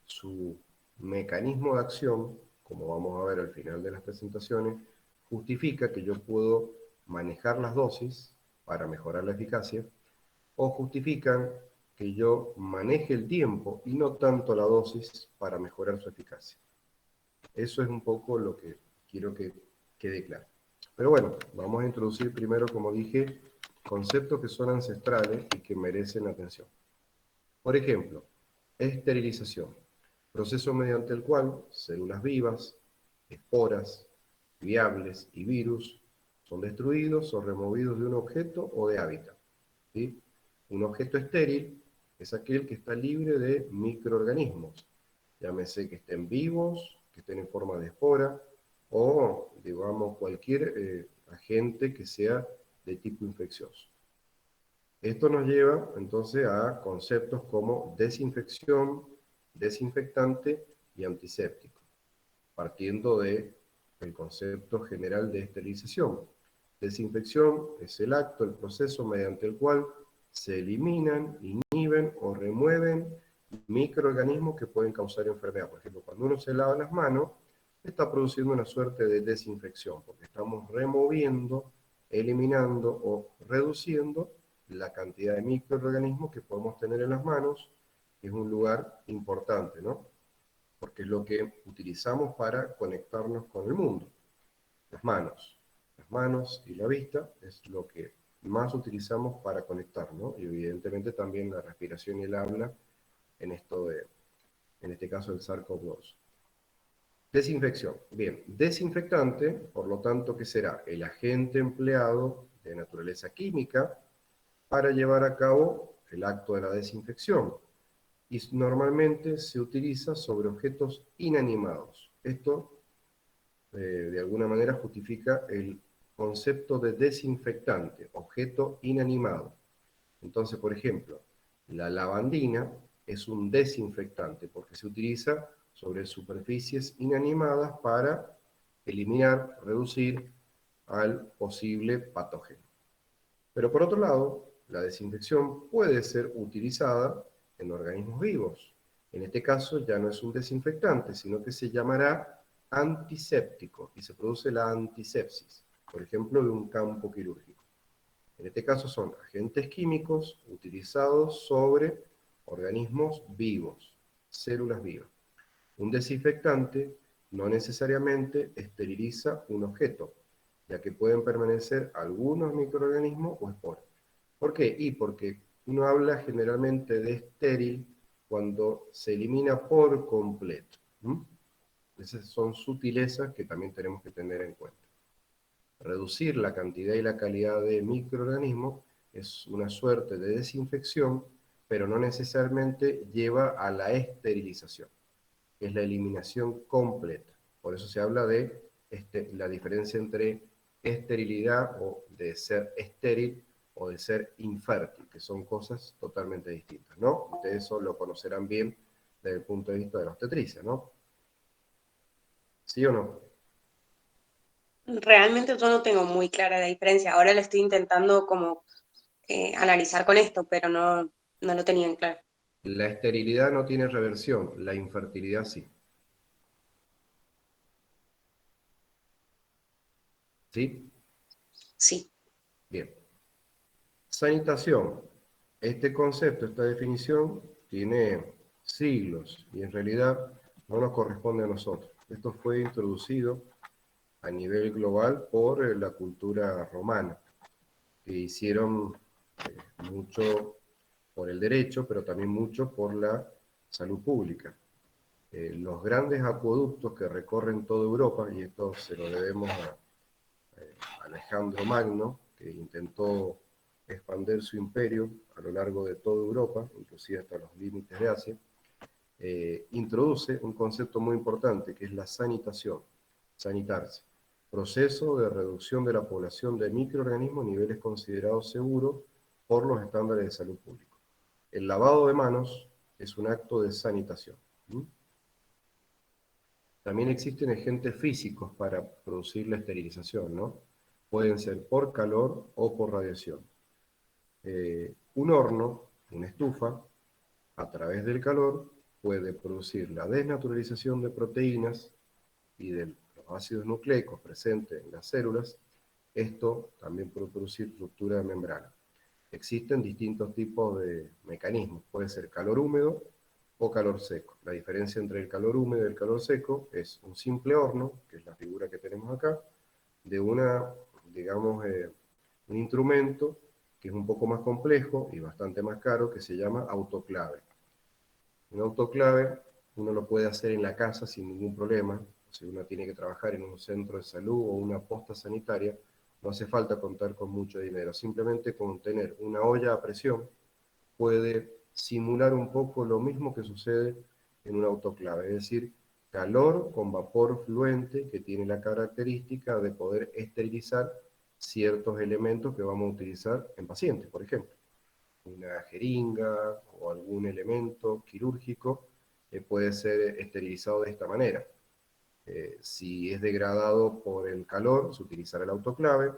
su mecanismo de acción, como vamos a ver al final de las presentaciones, justifica que yo puedo manejar las dosis para mejorar la eficacia, o justifican que yo maneje el tiempo y no tanto la dosis para mejorar su eficacia. Eso es un poco lo que quiero que quede claro. Pero bueno, vamos a introducir primero, como dije, conceptos que son ancestrales y que merecen atención. Por ejemplo, esterilización. proceso mediante el cual células vivas, esporas, viables y virus son destruidos o removidos de un objeto o de hábitat. ¿Sí? Un objeto estéril es aquel que está libre de microorganismos, llámese que estén vivos, que estén en forma de espora, o, digamos, cualquier agente que sea de tipo infeccioso. Esto nos lleva, entonces, a conceptos como desinfección, desinfectante y antiséptico, partiendo del concepto general de esterilización. Desinfección es el acto, el proceso mediante el cual se eliminan, inhiben o remueven microorganismos que pueden causar enfermedad. Por ejemplo, cuando uno se lava las manos, está produciendo una suerte de desinfección, porque estamos removiendo, eliminando o reduciendo la cantidad de microorganismos que podemos tener en las manos, que es un lugar importante, ¿no? Porque es lo que utilizamos para conectarnos con el mundo. Las manos y la vista es lo que más utilizamos para conectar, ¿no? Y evidentemente también la respiración y el habla en este caso el SARS-CoV-2. Desinfección. Bien, desinfectante, por lo tanto, ¿qué será? El agente empleado de naturaleza química para llevar a cabo el acto de la desinfección. Y normalmente se utiliza sobre objetos inanimados. Esto, de alguna manera, justifica el concepto de desinfectante, objeto inanimado. Entonces, por ejemplo, la lavandina es un desinfectante porque se utiliza sobre superficies inanimadas para eliminar, reducir al posible patógeno. Pero por otro lado, la desinfección puede ser utilizada en organismos vivos. En este caso ya no es un desinfectante, sino que se llamará antiséptico y se produce la antisepsis, por ejemplo, de un campo quirúrgico. En este caso son agentes químicos utilizados sobre organismos vivos, células vivas. Un desinfectante no necesariamente esteriliza un objeto, ya que pueden permanecer algunos microorganismos o esporas. ¿Por qué? Y porque uno habla generalmente de estéril cuando se elimina por completo. Esas son sutilezas que también tenemos que tener en cuenta. Reducir la cantidad y la calidad de microorganismos es una suerte de desinfección, pero no necesariamente lleva a la esterilización, que es la eliminación completa. Por eso se habla de la diferencia entre esterilidad o de ser estéril o de ser infértil, que son cosas totalmente distintas, ¿no? Ustedes eso lo conocerán bien desde el punto de vista de la obstetricia, ¿no? ¿Sí o no? Realmente yo no tengo muy clara la diferencia. Ahora la estoy intentando como analizar con esto, pero no lo tenía en claro. La esterilidad no tiene reversión, la infertilidad sí. ¿Sí? Sí. Bien. Sanitación. Este concepto, esta definición, tiene siglos y en realidad no nos corresponde a nosotros. Esto fue introducido a nivel global por la cultura romana, que hicieron mucho por el derecho, pero también mucho por la salud pública. Los grandes acueductos que recorren toda Europa, y esto se lo debemos a Alejandro Magno, que intentó expandir su imperio a lo largo de toda Europa, inclusive hasta los límites de Asia, introduce un concepto muy importante, que es la sanitación, sanitarse, proceso de reducción de la población de microorganismos a niveles considerados seguros por los estándares de salud pública. El lavado de manos es un acto de sanitación. También existen agentes físicos para producir la esterilización, ¿no? Pueden ser por calor o por radiación. Un horno, una estufa, a través del calor, puede producir la desnaturalización de proteínas y de los ácidos nucleicos presentes en las células. Esto también puede producir ruptura de membrana. Existen distintos tipos de mecanismos. Puede ser calor húmedo o calor seco. La diferencia entre el calor húmedo y el calor seco es un simple horno, que es la figura que tenemos acá, de digamos, un instrumento que es un poco más complejo y bastante más caro, que se llama autoclave. Un autoclave uno lo puede hacer en la casa sin ningún problema. Si uno tiene que trabajar en un centro de salud o una posta sanitaria, no hace falta contar con mucho dinero. Simplemente con tener una olla a presión puede simular un poco lo mismo que sucede en un autoclave, es decir, calor con vapor fluente que tiene la característica de poder esterilizar ciertos elementos que vamos a utilizar en pacientes, por ejemplo, una jeringa o algún elemento quirúrgico puede ser esterilizado de esta manera. Si es degradado por el calor, se utilizará el autoclave,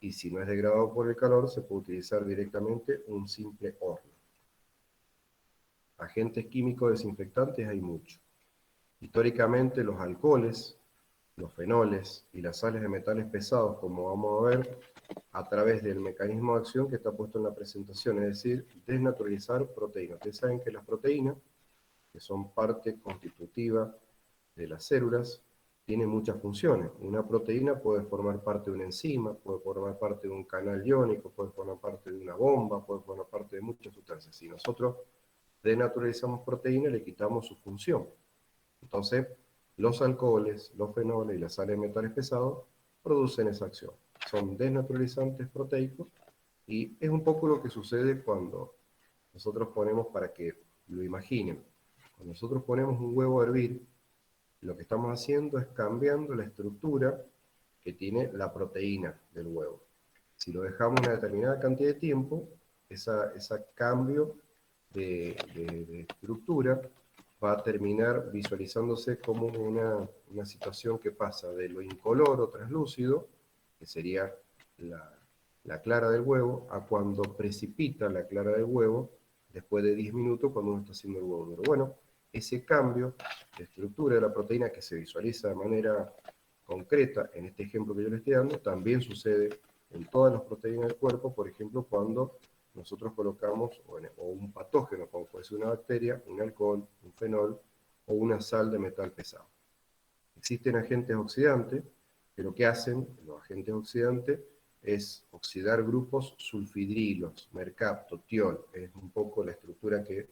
y si no es degradado por el calor, se puede utilizar directamente un simple horno. Agentes químicos desinfectantes hay muchos. Históricamente los alcoholes, los fenoles y las sales de metales pesados, como vamos a ver a través del mecanismo de acción que está puesto en la presentación, es decir, desnaturalizar proteínas. Ustedes saben que las proteínas, que son parte constitutiva de las células, tienen muchas funciones. Una proteína puede formar parte de una enzima, puede formar parte de un canal iónico, puede formar parte de una bomba, puede formar parte de muchas sustancias. Si nosotros denaturalizamos proteína, le quitamos su función. Entonces, los alcoholes, los fenoles y las sales de metales pesados producen esa acción. Son desnaturalizantes proteicos y es un poco lo que sucede cuando nosotros ponemos, para que lo imaginen, cuando nosotros ponemos un huevo a hervir, lo que estamos haciendo es cambiando la estructura que tiene la proteína del huevo. Si lo dejamos una determinada cantidad de tiempo, ese cambio de estructura va a terminar visualizándose como una situación que pasa de lo incoloro, translúcido, que sería la clara del huevo, a cuando precipita la clara del huevo después de 10 minutos cuando uno está haciendo el huevo duro. Bueno, ese cambio de estructura de la proteína que se visualiza de manera concreta en este ejemplo que yo le estoy dando, también sucede en todas las proteínas del cuerpo, por ejemplo, cuando nosotros colocamos o un patógeno, como puede ser una bacteria, un alcohol, un fenol o una sal de metal pesado. Existen agentes oxidantes, que lo que hacen los agentes oxidantes es oxidar grupos sulfidrilos, mercapto, tiol, es un poco la estructura que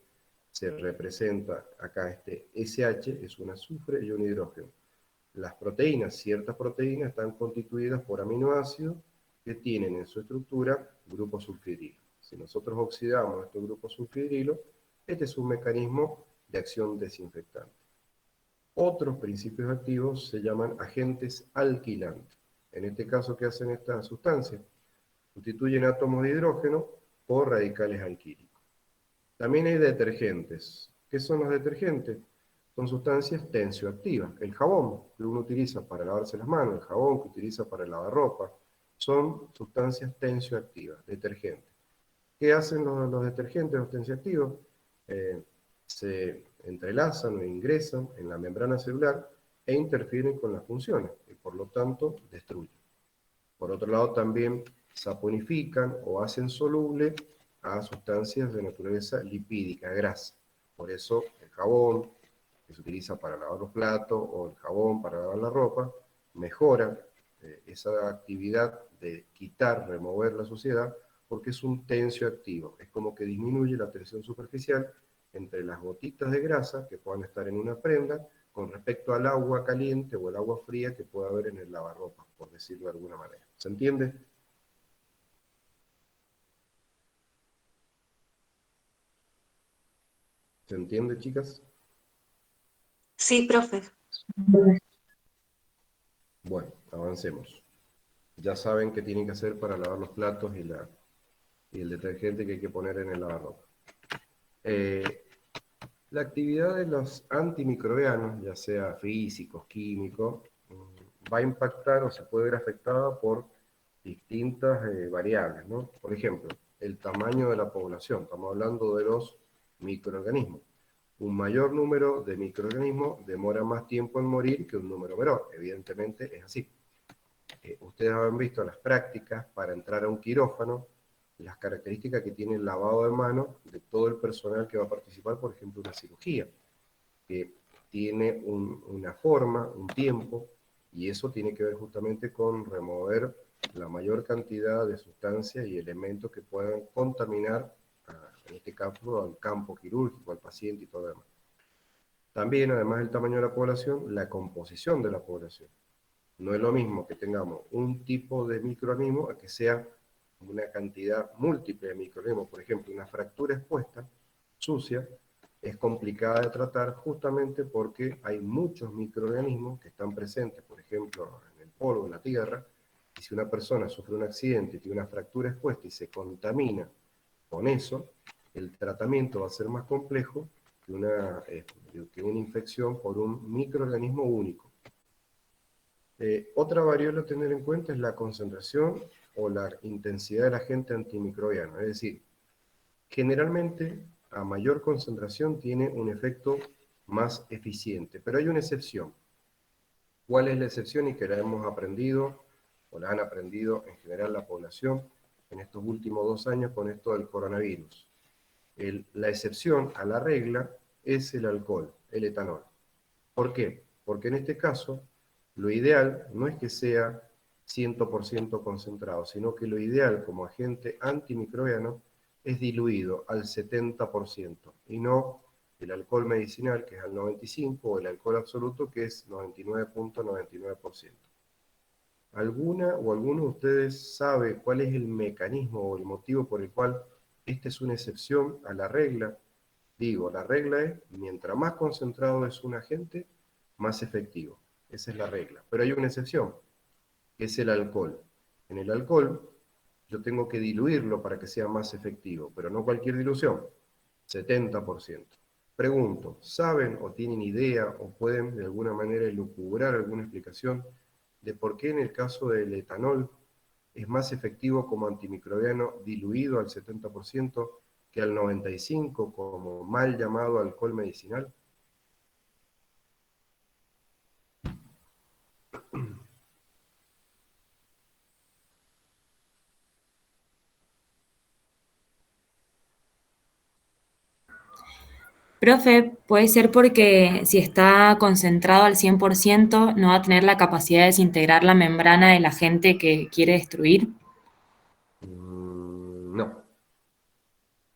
se representa acá. Este SH es un azufre y un hidrógeno. Las proteínas, ciertas proteínas, están constituidas por aminoácidos que tienen en su estructura grupos sulfidrilos. Si nosotros oxidamos estos grupos sulfidrilos, este es un mecanismo de acción desinfectante. Otros principios activos se llaman agentes alquilantes. En este caso, ¿qué hacen estas sustancias? Sustituyen átomos de hidrógeno por radicales alquílicos. También hay detergentes. ¿Qué son los detergentes? Son sustancias tensioactivas. El jabón que uno utiliza para lavarse las manos, el jabón que utiliza para lavar ropa, son sustancias tensioactivas, detergentes. ¿Qué hacen los detergentes, los tensioactivos? Se entrelazan o ingresan en la membrana celular e interfieren con las funciones y por lo tanto destruyen. Por otro lado, también saponifican o hacen soluble a sustancias de naturaleza lipídica, grasa. Por eso el jabón que se utiliza para lavar los platos o el jabón para lavar la ropa mejora esa actividad de quitar, remover la suciedad, porque es un tensioactivo. Es como que disminuye la tensión superficial entre las gotitas de grasa que puedan estar en una prenda con respecto al agua caliente o el agua fría que pueda haber en el lavarropa, por decirlo de alguna manera. ¿Se entiende? ¿Se entiende, chicas? Sí, profe. Bueno, avancemos. Ya saben qué tienen que hacer para lavar los platos y el detergente que hay que poner en el lavarropa. La actividad de los antimicrobianos, ya sea físicos, químicos, va a impactar o se puede ver afectada por distintas variables, ¿no? Por ejemplo, el tamaño de la población. Estamos hablando de los microorganismos. Un mayor número de microorganismos demora más tiempo en morir que un número menor. Evidentemente es así. Ustedes han visto las prácticas para entrar a un quirófano, las características que tiene el lavado de manos de todo el personal que va a participar, por ejemplo, en una cirugía, que tiene una forma, un tiempo, y eso tiene que ver justamente con remover la mayor cantidad de sustancias y elementos que puedan contaminar, en este caso, al campo quirúrgico, al paciente y todo lo demás. También, además del tamaño de la población, la composición de la población. No es lo mismo que tengamos un tipo de microorganismo a que sea una cantidad múltiple de microorganismos. Por ejemplo, una fractura expuesta, sucia, es complicada de tratar justamente porque hay muchos microorganismos que están presentes, por ejemplo, en el polvo, en la tierra, y si una persona sufre un accidente y tiene una fractura expuesta y se contamina con eso, el tratamiento va a ser más complejo que una infección por un microorganismo único. Otra variable a tener en cuenta es la concentración o la intensidad del agente antimicrobiano. Es decir, generalmente a mayor concentración tiene un efecto más eficiente, pero hay una excepción. ¿Cuál es la excepción y que la hemos aprendido o la han aprendido en general la población en estos últimos 2 años con esto del coronavirus? La excepción a la regla es el alcohol, el etanol. ¿Por qué? Porque en este caso lo ideal no es que sea 100% concentrado, sino que lo ideal como agente antimicrobiano es diluido al 70% y no el alcohol medicinal que es al 95% o el alcohol absoluto que es 99.99%. ¿Alguna o alguno de ustedes sabe cuál es el mecanismo o el motivo por el cual esta es una excepción a la regla? Digo, la regla es, mientras más concentrado es un agente, más efectivo. Esa es la regla. Pero hay una excepción, que es el alcohol. En el alcohol, yo tengo que diluirlo para que sea más efectivo, pero no cualquier dilución, 70%. Pregunto, ¿saben o tienen idea o pueden de alguna manera elucubrar alguna explicación de por qué en el caso del etanol es más efectivo como antimicrobiano diluido al 70% que al 95% como mal llamado alcohol medicinal? Profe, puede ser porque si está concentrado al 100% no va a tener la capacidad de desintegrar la membrana del agente que quiere destruir. No.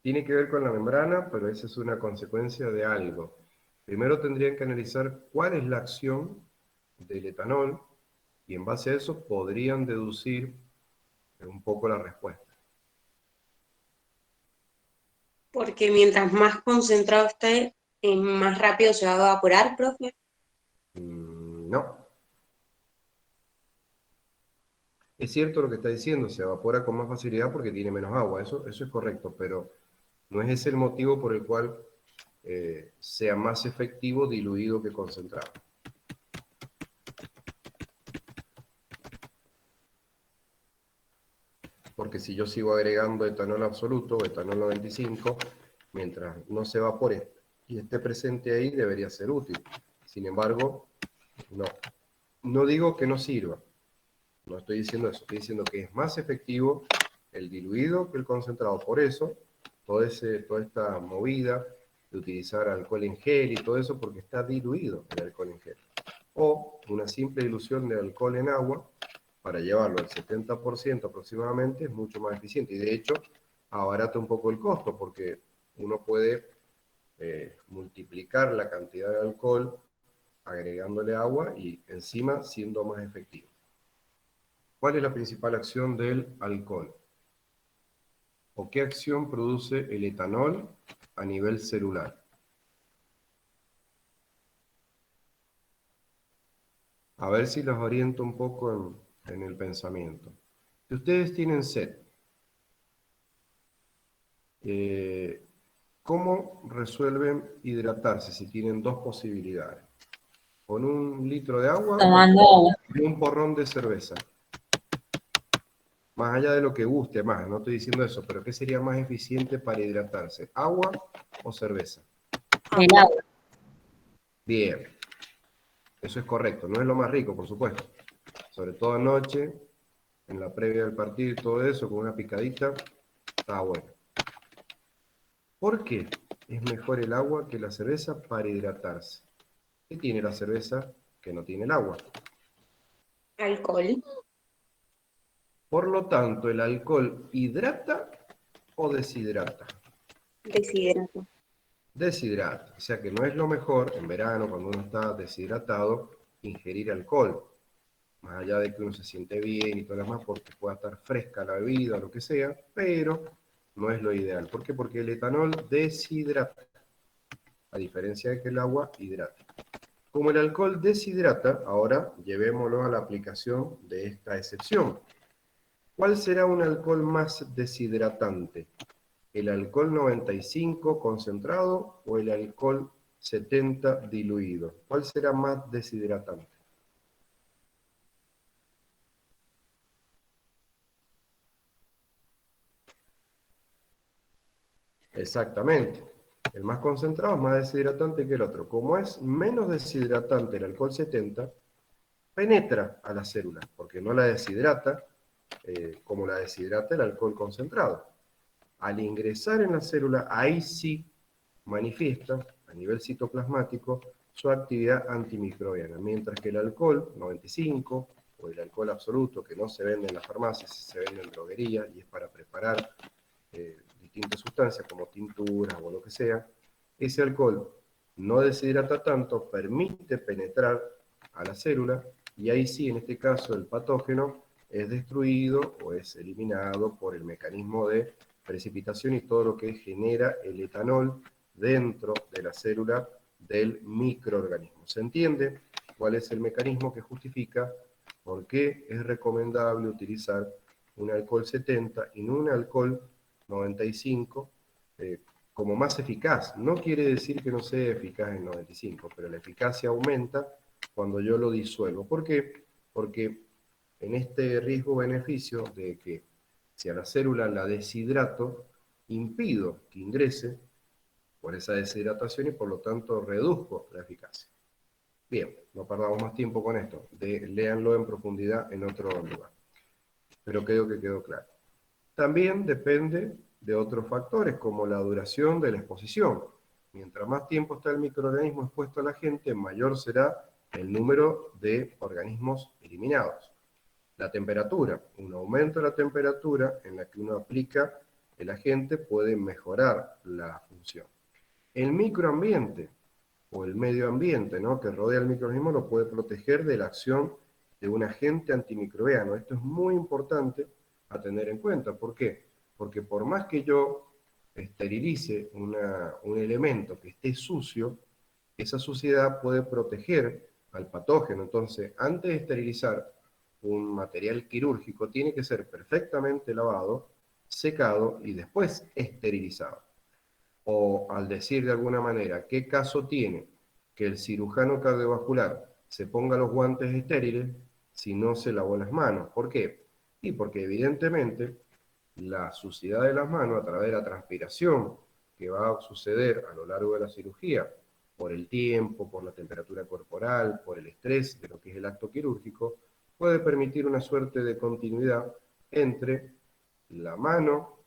Tiene que ver con la membrana, pero esa es una consecuencia de algo. Primero tendrían que analizar cuál es la acción del etanol y en base a eso podrían deducir un poco la respuesta. Porque mientras más concentrado esté, más rápido se va a evaporar, profe. No. Es cierto lo que está diciendo, se evapora con más facilidad porque tiene menos agua, eso es correcto, pero no es ese el motivo por el cual sea más efectivo diluido que concentrado. Porque si yo sigo agregando etanol absoluto o etanol 95, mientras no se evapore y esté presente ahí, debería ser útil. Sin embargo, no. No digo que no sirva, no estoy diciendo eso, estoy diciendo que es más efectivo el diluido que el concentrado. Por eso, toda esta movida de utilizar alcohol en gel y todo eso, porque está diluido el alcohol en gel. O una simple dilución de alcohol en agua, para llevarlo al 70% aproximadamente, es mucho más eficiente. Y de hecho, abarata un poco el costo, porque uno puede multiplicar la cantidad de alcohol agregándole agua y encima siendo más efectivo. ¿Cuál es la principal acción del alcohol? ¿O qué acción produce el etanol a nivel celular? A ver si los oriento un poco en el pensamiento. Si ustedes tienen sed, ¿cómo resuelven hidratarse si tienen dos posibilidades? ¿Con 1 litro de agua o Tomando agua. con un porrón de cerveza? Más allá de lo que guste más, no estoy diciendo eso, pero ¿qué sería más eficiente para hidratarse? ¿Agua o cerveza? El agua. Bien, eso es correcto, no es lo más rico, por supuesto. Sobre todo anoche, en la previa del partido y todo eso, con una picadita, está bueno. ¿Por qué es mejor el agua que la cerveza para hidratarse? ¿Qué tiene la cerveza que no tiene el agua? Alcohol. Por lo tanto, ¿el alcohol hidrata o deshidrata? Deshidrato. deshidrata. O sea que no es lo mejor en verano, cuando uno está deshidratado, ingerir alcohol. Más allá de que uno se siente bien y todo lo demás, porque pueda estar fresca la bebida o lo que sea, pero no es lo ideal. ¿Por qué? Porque el etanol deshidrata, a diferencia de que el agua hidrata. Como el alcohol deshidrata, ahora llevémoslo a la aplicación de esta excepción. ¿Cuál será un alcohol más deshidratante? ¿El alcohol 95 concentrado o el alcohol 70 diluido? ¿Cuál será más deshidratante? Exactamente. El más concentrado es más deshidratante que el otro. Como es menos deshidratante el alcohol 70, penetra a la célula, porque no la deshidrata como la deshidrata el alcohol concentrado. Al ingresar en la célula, ahí sí manifiesta a nivel citoplasmático su actividad antimicrobiana, mientras que el alcohol 95 o el alcohol absoluto, que no se vende en las farmacias, se vende en droguería y es para preparar distintas sustancias como tinturas o lo que sea, ese alcohol no deshidrata tanto, permite penetrar a la célula y ahí sí, en este caso, el patógeno es destruido o es eliminado por el mecanismo de precipitación y todo lo que genera el etanol dentro de la célula del microorganismo. ¿Se entiende cuál es el mecanismo que justifica por qué es recomendable utilizar un alcohol 70 y no un alcohol 95 como más eficaz? No quiere decir que no sea eficaz el 95, pero la eficacia aumenta cuando yo lo disuelvo. ¿Por qué? Porque en este riesgo-beneficio de que si a la célula la deshidrato, impido que ingrese por esa deshidratación y por lo tanto reduzco la eficacia. Bien, no perdamos más tiempo con esto. Léanlo en profundidad en otro lugar. Pero creo que quedó claro. También depende de otros factores, como la duración de la exposición. Mientras más tiempo está el microorganismo expuesto a la gente, mayor será el número de organismos eliminados. La temperatura. Un aumento de la temperatura en la que uno aplica el agente puede mejorar la función. El microambiente o el medio ambiente, ¿no?, que rodea al microorganismo lo puede proteger de la acción de un agente antimicrobiano. Esto es muy importante a tener en cuenta. ¿Por qué? Porque por más que yo esterilice un elemento que esté sucio, esa suciedad puede proteger al patógeno. Entonces, antes de esterilizar un material quirúrgico, tiene que ser perfectamente lavado, secado y después esterilizado. O al decir de alguna manera, ¿qué caso tiene que el cirujano cardiovascular se ponga los guantes estériles si no se lavó las manos? ¿Por qué? Y porque evidentemente la suciedad de las manos a través de la transpiración que va a suceder a lo largo de la cirugía, por el tiempo, por la temperatura corporal, por el estrés de lo que es el acto quirúrgico, puede permitir una suerte de continuidad entre la mano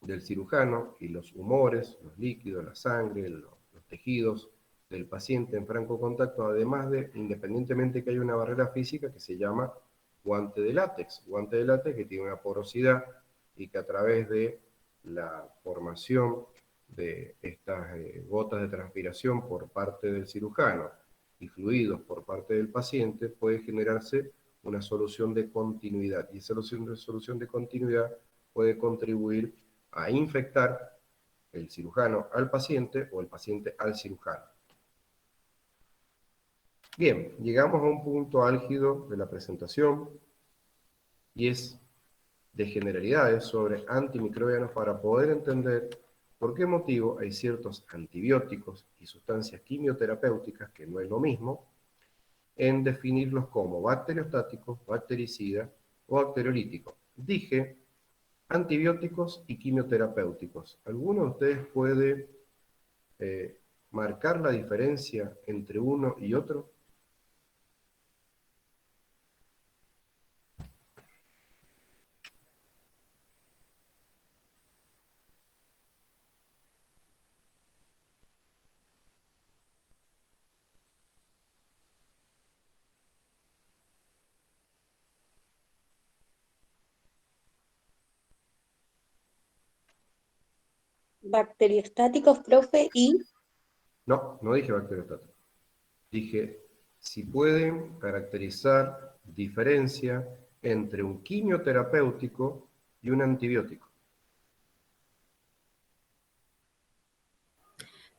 del cirujano y los humores, los líquidos, la sangre, los tejidos del paciente en franco contacto, además de, independientemente que haya una barrera física que se llama guante de látex que tiene una porosidad y que a través de la formación de estas gotas de transpiración por parte del cirujano y fluidos por parte del paciente puede generarse una solución de continuidad, y esa solución de continuidad puede contribuir a infectar el cirujano al paciente o el paciente al cirujano. Bien, llegamos a un punto álgido de la presentación y es de generalidades sobre antimicrobianos para poder entender por qué motivo hay ciertos antibióticos y sustancias quimioterapéuticas, que no es lo mismo, en definirlos como bacteriostáticos, bactericidas o bacteriolíticos. Dije antibióticos y quimioterapéuticos. ¿Alguno de ustedes puede marcar la diferencia entre uno y otro? Bacteriostáticos, profe, y... No, no dije bacteriostático. Dije, si pueden caracterizar diferencia entre un quimioterapéutico y un antibiótico.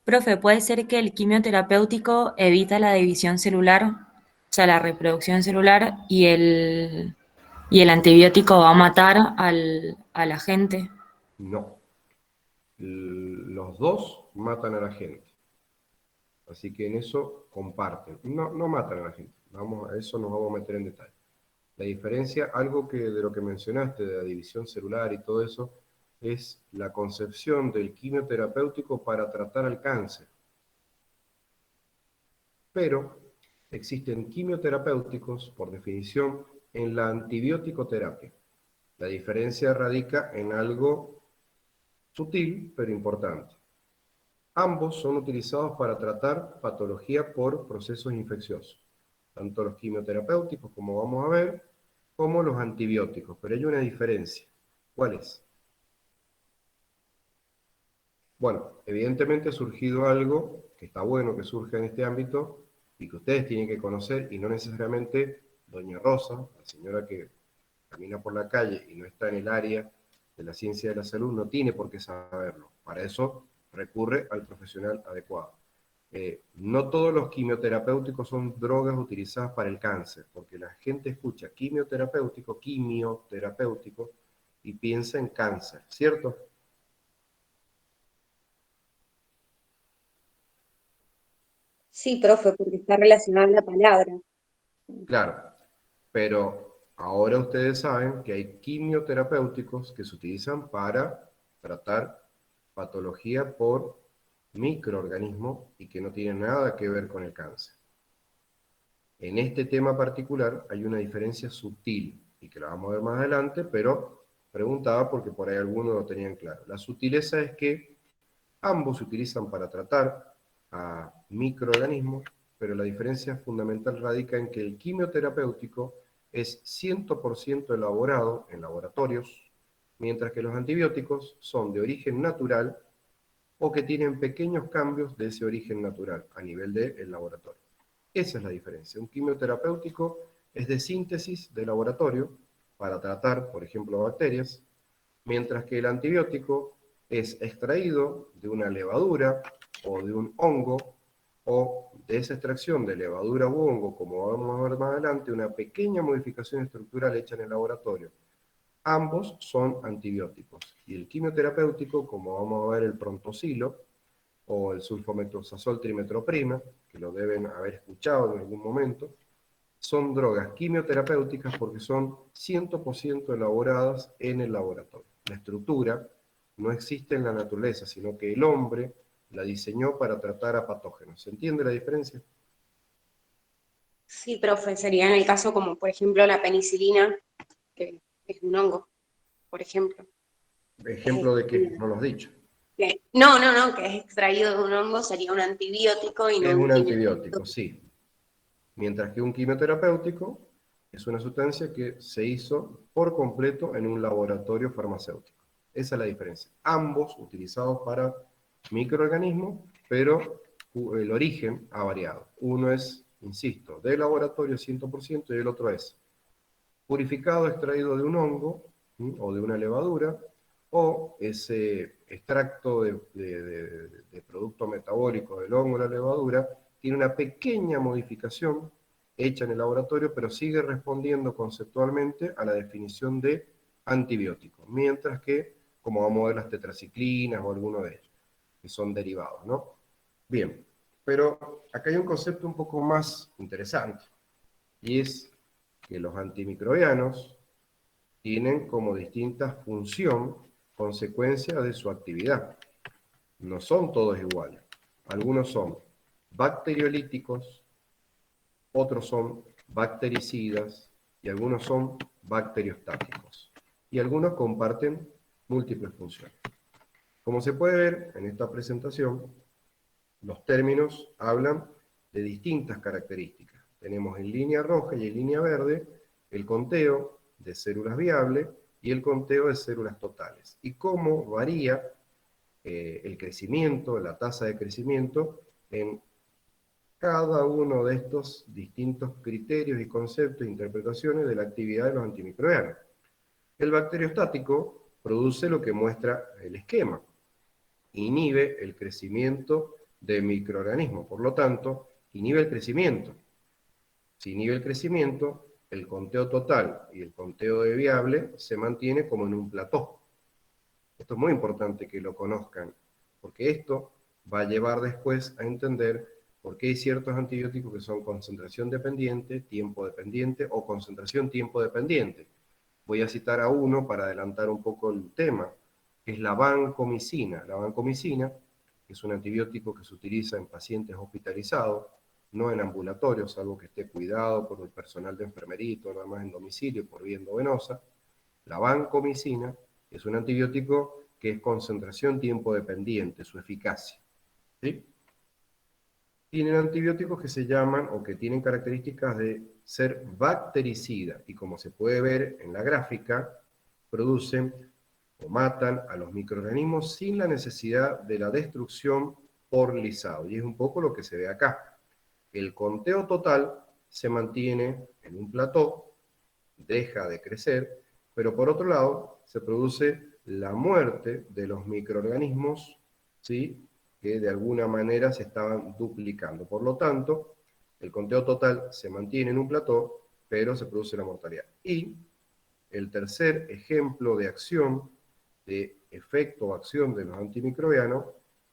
Profe, ¿puede ser que el quimioterapéutico evita la división celular, o sea, la reproducción celular, y el antibiótico va a matar a la gente? No. Los dos matan a la gente. Así que en eso comparten. No, no matan a la gente. Vamos, a eso nos vamos a meter en detalle. La diferencia, algo que de lo que mencionaste, de la división celular y todo eso, es la concepción del quimioterapéutico para tratar el cáncer. Pero existen quimioterapéuticos, por definición, en la antibiótico-terapia. La diferencia radica en algo sutil, pero importante. Ambos son utilizados para tratar patología por procesos infecciosos, tanto los quimioterapéuticos, como vamos a ver, como los antibióticos, pero hay una diferencia. ¿Cuál es? Bueno, evidentemente ha surgido algo que está bueno que surja en este ámbito y que ustedes tienen que conocer, y no necesariamente doña Rosa, la señora que camina por la calle y no está en el área de la ciencia de la salud, no tiene por qué saberlo. Para eso recurre al profesional adecuado. No todos los quimioterapéuticos son drogas utilizadas para el cáncer, porque la gente escucha quimioterapéutico, y piensa en cáncer, ¿cierto? Sí, profe, porque está relacionada la palabra. Claro, pero ahora ustedes saben que hay quimioterapéuticos que se utilizan para tratar patología por microorganismos y que no tienen nada que ver con el cáncer. En este tema particular hay una diferencia sutil y que la vamos a ver más adelante, pero preguntaba porque por ahí algunos lo tenían claro. La sutileza es que ambos se utilizan para tratar a microorganismos, pero la diferencia fundamental radica en que el quimioterapéutico es 100% elaborado en laboratorios, mientras que los antibióticos son de origen natural o que tienen pequeños cambios de ese origen natural a nivel del laboratorio. Esa es la diferencia. Un quimioterapéutico es de síntesis de laboratorio para tratar, por ejemplo, bacterias, mientras que el antibiótico es extraído de una levadura o de un hongo, o de esa extracción de levadura u hongo, como vamos a ver más adelante, una pequeña modificación estructural hecha en el laboratorio. Ambos son antibióticos. Y el quimioterapéutico, como vamos a ver el Prontosilo, o el sulfometosazol trimetroprima, que lo deben haber escuchado en algún momento, son drogas quimioterapéuticas porque son 100% elaboradas en el laboratorio. La estructura no existe en la naturaleza, sino que el hombre la diseñó para tratar a patógenos. ¿Se entiende la diferencia? Sí, profe, sería en el caso como, por ejemplo, la penicilina, que es un hongo, por ejemplo. Ejemplo de que no lo has dicho. No, que es extraído de un hongo, sería un antibiótico y no Es un un quimioterapéutico. antibiótico, sí. Mientras que un quimioterapéutico es una sustancia que se hizo por completo en un laboratorio farmacéutico. Esa es la diferencia. Ambos utilizados para microorganismos, pero el origen ha variado. Uno es, insisto, de laboratorio 100% y el otro es purificado, extraído de un hongo, ¿sí?, o de una levadura, o ese extracto de producto metabólico del hongo o la levadura tiene una pequeña modificación hecha en el laboratorio, pero sigue respondiendo conceptualmente a la definición de antibiótico, mientras que, como vamos a ver, las tetraciclinas o alguno de ellos, que son derivados, ¿no? Bien, pero acá hay un concepto un poco más interesante, y es que los antimicrobianos tienen como distinta función consecuencia de su actividad. No son todos iguales. Algunos son bacteriolíticos, otros son bactericidas y algunos son bacteriostáticos. Y algunos comparten múltiples funciones. Como se puede ver en esta presentación, los términos hablan de distintas características. Tenemos en línea roja y en línea verde el conteo de células viables y el conteo de células totales. Y cómo varía el crecimiento, la tasa de crecimiento en cada uno de estos distintos criterios y conceptos e interpretaciones de la actividad de los antimicrobianos. El bacteriostático produce lo que muestra el esquema, inhibe el crecimiento de microorganismos, por lo tanto, inhibe el crecimiento. Si inhibe el crecimiento, el conteo total y el conteo de viable se mantiene como en un plató. Esto es muy importante que lo conozcan, porque esto va a llevar después a entender por qué hay ciertos antibióticos que son concentración dependiente, tiempo dependiente o concentración tiempo dependiente. Voy a citar a uno para adelantar un poco el tema, que es la vancomicina. La vancomicina es un antibiótico que se utiliza en pacientes hospitalizados, no en ambulatorios, salvo que esté cuidado por el personal de enfermerito, nada más en domicilio por vía endovenosa. La vancomicina es un antibiótico que es concentración tiempo dependiente, su eficacia. ¿Sí? Tienen antibióticos que se llaman o que tienen características de ser bactericida y como se puede ver en la gráfica, producen o matan a los microorganismos sin la necesidad de la destrucción por lisado. Y es un poco lo que se ve acá. El conteo total se mantiene en un plató, deja de crecer, pero por otro lado se produce la muerte de los microorganismos, ¿sí?, que de alguna manera se estaban duplicando. Por lo tanto, el conteo total se mantiene en un plató, pero se produce la mortalidad. Y el tercer ejemplo de acción, de efecto o acción de los antimicrobianos,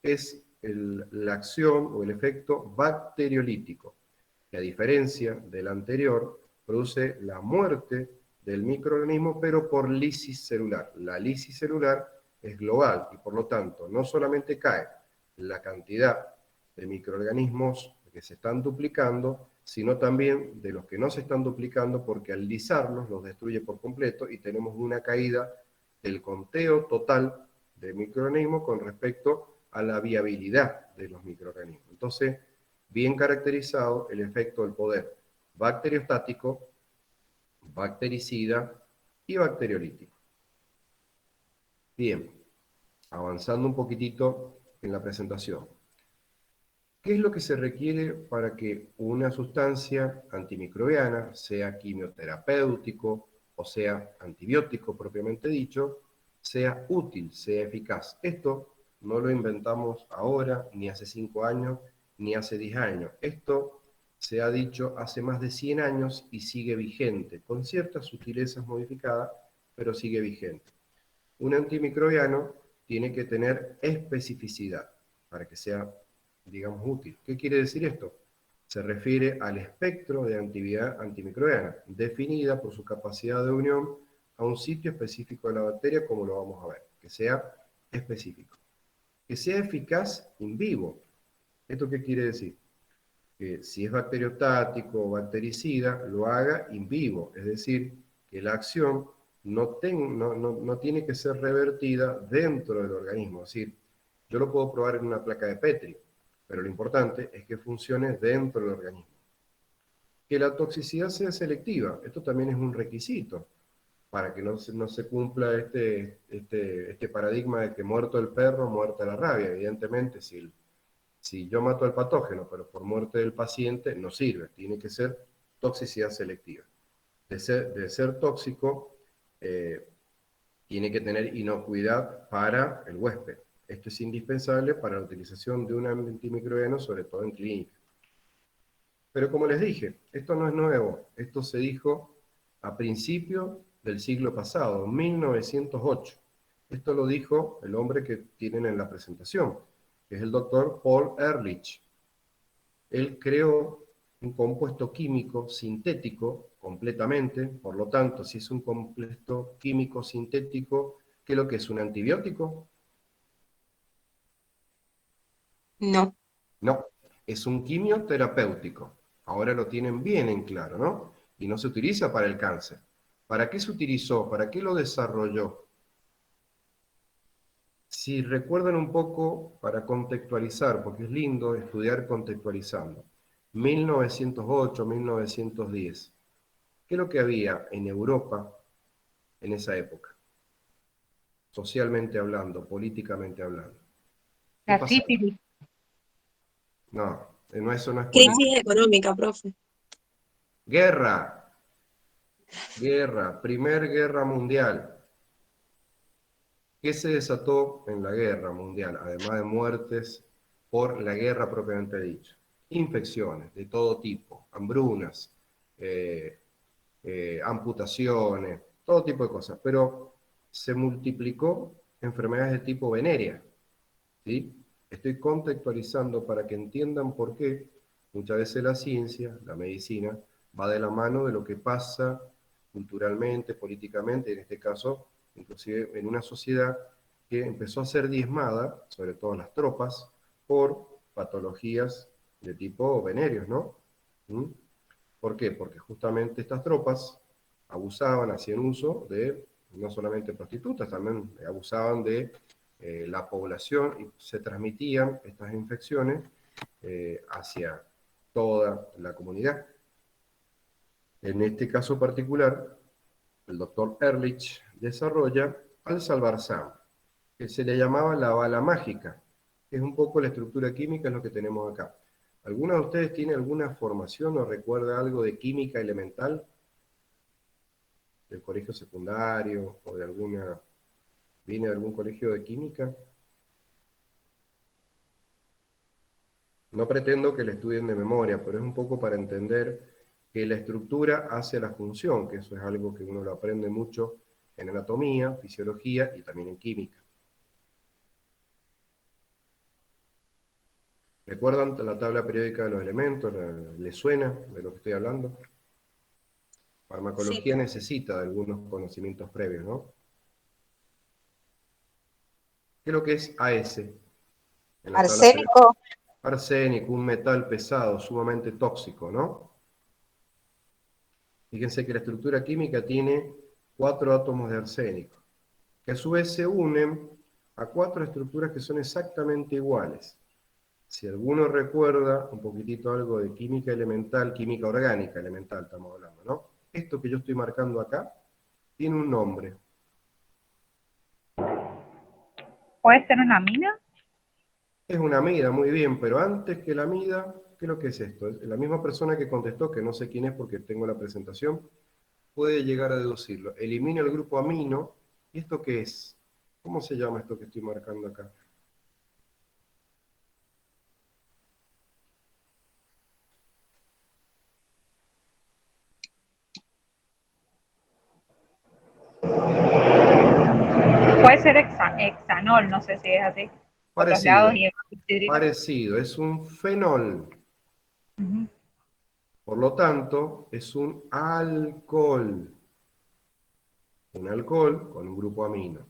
es la acción o el efecto bacteriolítico, que a diferencia del anterior, produce la muerte del microorganismo, pero por lisis celular. La lisis celular es global y por lo tanto no solamente cae la cantidad de microorganismos que se están duplicando, sino también de los que no se están duplicando porque al lisarlos los destruye por completo y tenemos una caída del conteo total de microorganismos con respecto a la viabilidad de los microorganismos. Entonces, bien caracterizado el efecto del poder bacteriostático, bactericida y bacteriolítico. Bien, avanzando un poquitito en la presentación. ¿Qué es lo que se requiere para que una sustancia antimicrobiana, sea quimioterapéutico o sea antibiótico propiamente dicho, sea útil, sea eficaz? Esto no lo inventamos ahora, ni hace 5 años, ni hace 10 años. Esto se ha dicho hace más de 100 años y sigue vigente, con ciertas sutilezas modificadas, pero sigue vigente. Un antimicrobiano tiene que tener especificidad para que sea, digamos, útil. ¿Qué quiere decir esto? Se refiere al espectro de actividad antimicrobiana, definida por su capacidad de unión a un sitio específico de la bacteria, como lo vamos a ver, que sea específico. Que sea eficaz in vivo. ¿Esto qué quiere decir? Que si es bacteriostático o bactericida, lo haga in vivo, es decir, que la acción no tiene que ser revertida dentro del organismo. Es decir, yo lo puedo probar en una placa de Petri, pero lo importante es que funcione dentro del organismo. Que la toxicidad sea selectiva, esto también es un requisito para que no se cumpla este paradigma de que muerto el perro, muerta la rabia. Evidentemente, si yo mato al patógeno, pero por muerte del paciente, no sirve. Tiene que ser toxicidad selectiva. De ser tóxico, tiene que tener inocuidad para el huésped. Esto es indispensable para la utilización de un antimicrobiano, sobre todo en clínica. Pero como les dije, esto no es nuevo. Esto se dijo a principios del siglo pasado, 1908. Esto lo dijo el hombre que tienen en la presentación, que es el doctor Paul Ehrlich. Él creó un compuesto químico sintético completamente, por lo tanto, si es un compuesto químico sintético, ¿qué es lo que es? ¿Un antibiótico? No. No, es un quimioterapéutico. Ahora lo tienen bien en claro, ¿no? Y no se utiliza para el cáncer. ¿Para qué se utilizó? ¿Para qué lo desarrolló? Si recuerdan un poco, para contextualizar, porque es lindo estudiar contextualizando. 1908, 1910. ¿Qué es lo que había en Europa en esa época? Socialmente hablando, políticamente hablando. ¿Qué La pasaba? sífilis. No, no, eso no es política. Crisis económica, profe. Guerra, guerra, Primer Guerra Mundial. ¿Qué se desató en la guerra mundial? Además de muertes por la guerra propiamente dicha. Infecciones de todo tipo, hambrunas, eh, amputaciones, todo tipo de cosas. Pero se multiplicó enfermedades de tipo venérea, ¿sí? Estoy contextualizando para que entiendan por qué muchas veces la ciencia, la medicina, va de la mano de lo que pasa culturalmente, políticamente, en este caso, inclusive en una sociedad que empezó a ser diezmada, sobre todo las tropas, por patologías de tipo venéreos, ¿no? ¿Mm? ¿Por qué? Porque justamente estas tropas abusaban, hacían uso de no solamente prostitutas, también abusaban de la población y se transmitían estas infecciones hacia toda la comunidad. En este caso particular, el doctor Ehrlich desarrolla al Salvarsan, que se le llamaba la bala mágica, que es un poco la estructura química, es lo que tenemos acá. ¿Alguno de ustedes tiene alguna formación o recuerda algo de química elemental? ¿Del colegio secundario o de alguna, viene de algún colegio de química? No pretendo que le estudien de memoria, pero es un poco para entender que la estructura hace la función, que eso es algo que uno lo aprende mucho en anatomía, fisiología y también en química. ¿Recuerdan la tabla periódica de los elementos? ¿Les suena de lo que estoy hablando? Sí, Farmacología necesita de algunos conocimientos previos, ¿no? ¿Qué es lo que es AS? En la tabla periódica. Arsénico, Arsénico, un metal pesado, sumamente tóxico, ¿no? Fíjense que la estructura química tiene 4 átomos de arsénico, que a su vez se unen a 4 estructuras que son exactamente iguales. Si alguno recuerda un poquitito algo de química elemental, química orgánica elemental estamos hablando, ¿no? Esto que yo estoy marcando acá tiene un nombre. ¿puede ser una amina? Es una amida, muy bien, pero antes que la amida, ¿qué es lo que es esto? La misma persona que contestó, que no sé quién es porque tengo la presentación, puede llegar a deducirlo. Elimina el grupo amino. ¿Y esto qué es? ¿Cómo se llama esto que estoy marcando acá? Puede ser hexanol, no sé si es así. Por los lados Parecido, y el hidrilo. parecido. Es un fenol. Ujú. Por lo tanto, es un alcohol. Un alcohol con un grupo amino.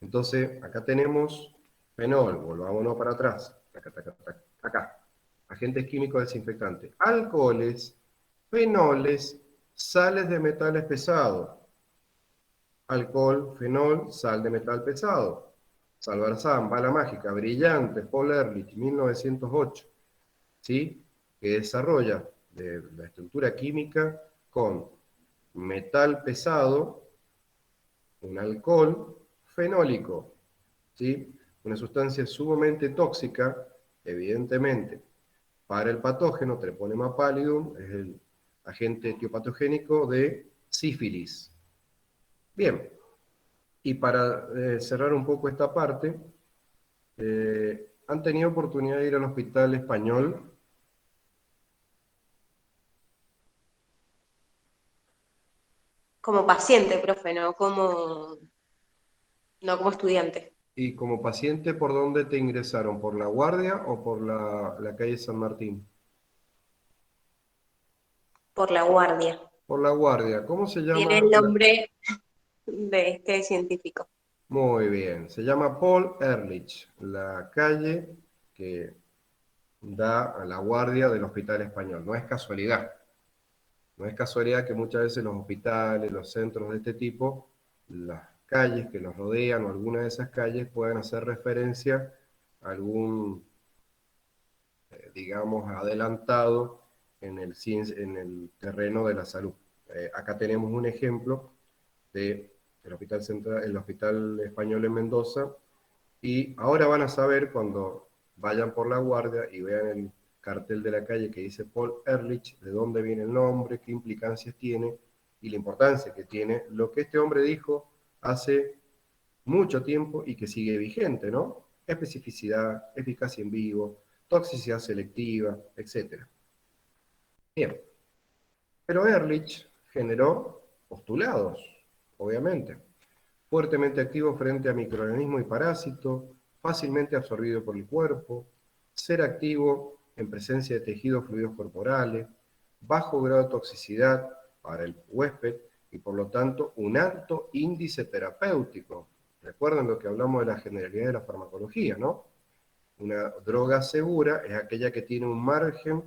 Entonces, acá tenemos fenol. Volvámonos para atrás. Acá, acá, acá, acá. Agentes químicos desinfectantes. Alcoholes, fenoles, sales de metales pesados. Alcohol, fenol, sal de metal pesado. Salvarsan, bala mágica, brillante, Paul Ehrlich, 1908, ¿sí? Que desarrolla la estructura química con metal pesado, un alcohol fenólico, ¿sí? Una sustancia sumamente tóxica, evidentemente, para el patógeno, Treponema pallidum, es el agente etiopatogénico de sífilis. Bien, y para cerrar un poco esta parte, ¿han tenido oportunidad de ir al hospital español? como paciente, profe, no como estudiante, Y como paciente, ¿por dónde te ingresaron? ¿Por La Guardia o por la calle San Martín? por la guardia. Por La Guardia. ¿Cómo se Tiene llama? el nombre de este científico. Muy bien, se llama Paul Ehrlich, la calle que da a La Guardia del Hospital Español. No es casualidad. No es casualidad que muchas veces los hospitales, los centros de este tipo, las calles que los rodean o alguna de esas calles puedan hacer referencia a algún, digamos, adelantado en el terreno de la salud. Acá tenemos un ejemplo del Hospital Central, el Hospital Español en Mendoza, y ahora van a saber cuando vayan por La Guardia y vean el cartel de la calle que dice Paul Ehrlich, de dónde viene el nombre, qué implicancias tiene y la importancia que tiene lo que este hombre dijo hace mucho tiempo y que sigue vigente, ¿no? Especificidad, eficacia en vivo, toxicidad selectiva, etc. Bien, pero Ehrlich generó postulados, obviamente. Fuertemente activo frente a microorganismos y parásitos, fácilmente absorbido por el cuerpo, ser activo en presencia de tejidos fluidos corporales, bajo grado de toxicidad para el huésped y por lo tanto un alto índice terapéutico. Recuerden lo que hablamos de la generalidad de la farmacología, ¿no? Una droga segura es aquella que tiene un margen,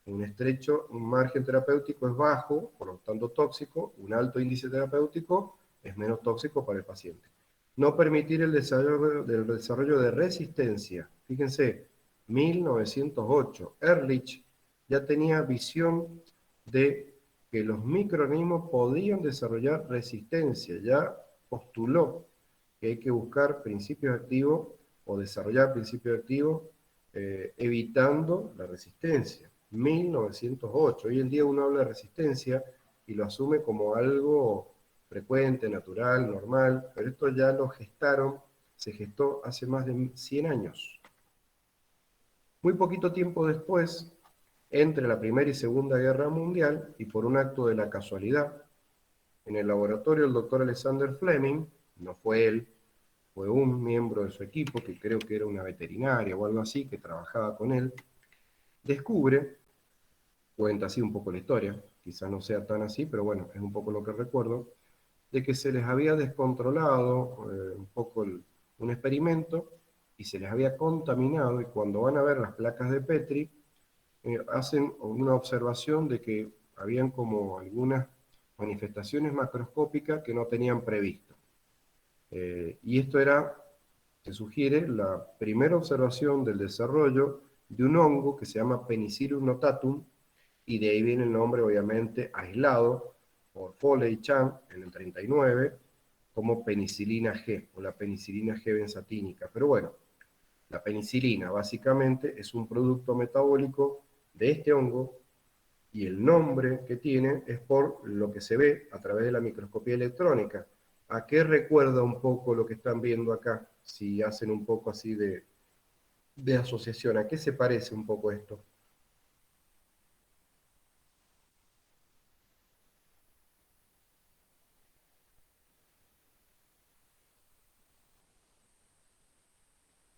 un margen terapéutico es bajo, por lo tanto tóxico, un alto índice terapéutico es menos tóxico para el paciente. No permitir el desarrollo de resistencia. Fíjense, 1908, Ehrlich ya tenía visión de que los microorganismos podían desarrollar resistencia, ya postuló que hay que buscar principios activos o desarrollar principios activos evitando la resistencia. 1908, hoy en día uno habla de resistencia y lo asume como algo frecuente, natural, normal, pero esto ya lo gestaron, se gestó hace más de 100 años. Muy poquito tiempo después, entre la Primera y Segunda Guerra Mundial, y por un acto de la casualidad, en el laboratorio del doctor Alexander Fleming, no fue él, fue un miembro de su equipo, que creo que era una veterinaria o algo así, que trabajaba con él, descubre, cuenta así un poco la historia, quizás no sea tan así, pero bueno, es un poco lo que recuerdo, de que se les había descontrolado un poco un experimento y se les había contaminado, y cuando van a ver las placas de Petri, hacen una observación de que habían como algunas manifestaciones macroscópicas que no tenían previsto. Y esto era, se sugiere, la primera observación del desarrollo de un hongo que se llama Penicillium notatum, y de ahí viene el nombre, obviamente, aislado por Foley y Chan en el 39, como penicilina G, o la penicilina G benzatínica. Pero bueno, la penicilina básicamente es un producto metabólico de este hongo, y el nombre que tiene es por lo que se ve a través de la microscopía electrónica. ¿A qué recuerda un poco lo que están viendo acá? Si hacen un poco así de asociación, ¿a qué se parece un poco esto?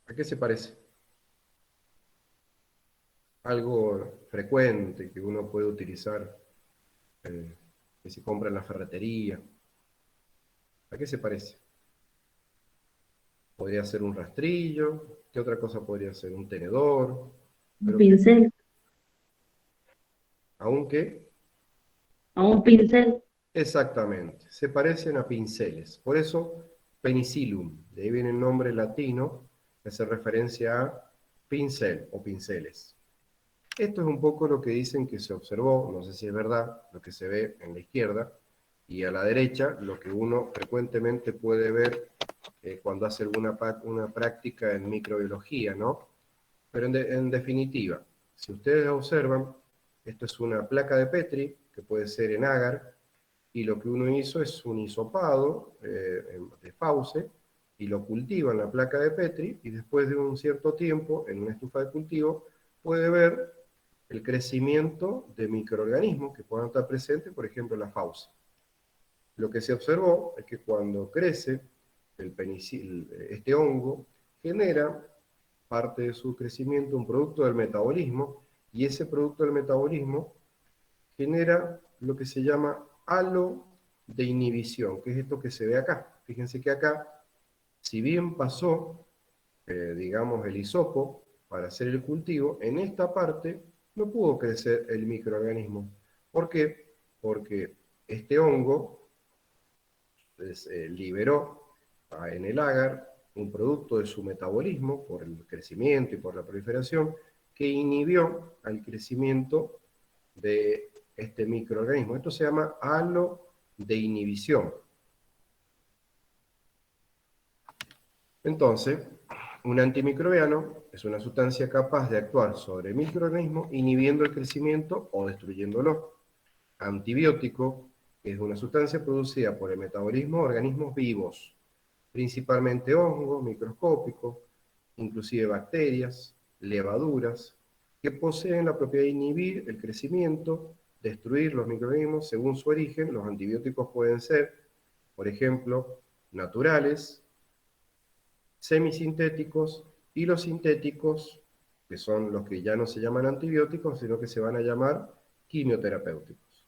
¿A qué se parece? Algo frecuente que uno puede utilizar, que se compra en la ferretería. ¿A qué se parece? Podría ser un rastrillo. ¿Qué otra cosa podría ser? Un tenedor. Un pincel, Aunque, a un pincel. exactamente, se parecen a pinceles. Por eso, penicillum, de ahí viene el nombre latino, que hace referencia a pincel o pinceles. Esto es un poco lo que dicen que se observó, no sé si es verdad, lo que se ve en la izquierda, y a la derecha, lo que uno frecuentemente puede ver cuando hace una práctica en microbiología, ¿no? Pero en definitiva, si ustedes observan, esto es una placa de Petri, que puede ser en agar, y lo que uno hizo es un hisopado de Fauce, y lo cultiva en la placa de Petri, y después de un cierto tiempo, en una estufa de cultivo, puede ver el crecimiento de microorganismos que puedan estar presentes, por ejemplo, la Fauce. Lo que se observó es que cuando crece este hongo, genera parte de su crecimiento un producto del metabolismo, y ese producto del metabolismo genera lo que se llama halo de inhibición, que es esto que se ve acá. Fíjense que acá, si bien pasó, digamos, el hisopo para hacer el cultivo, en esta parte no pudo crecer el microorganismo. ¿Por qué? Porque este hongo liberó en el agar un producto de su metabolismo por el crecimiento y por la proliferación que inhibió al crecimiento de este microorganismo. Esto se llama halo de inhibición. Entonces, un antimicrobiano es una sustancia capaz de actuar sobre el microorganismo inhibiendo el crecimiento o destruyéndolo. Antibiótico es una sustancia producida por el metabolismo de organismos vivos, principalmente hongos microscópicos, inclusive bacterias, levaduras, que poseen la propiedad de inhibir el crecimiento, destruir los microorganismos según su origen. Los antibióticos pueden ser, por ejemplo, naturales, semisintéticos y los sintéticos, que son los que ya no se llaman antibióticos, sino que se van a llamar quimioterapéuticos.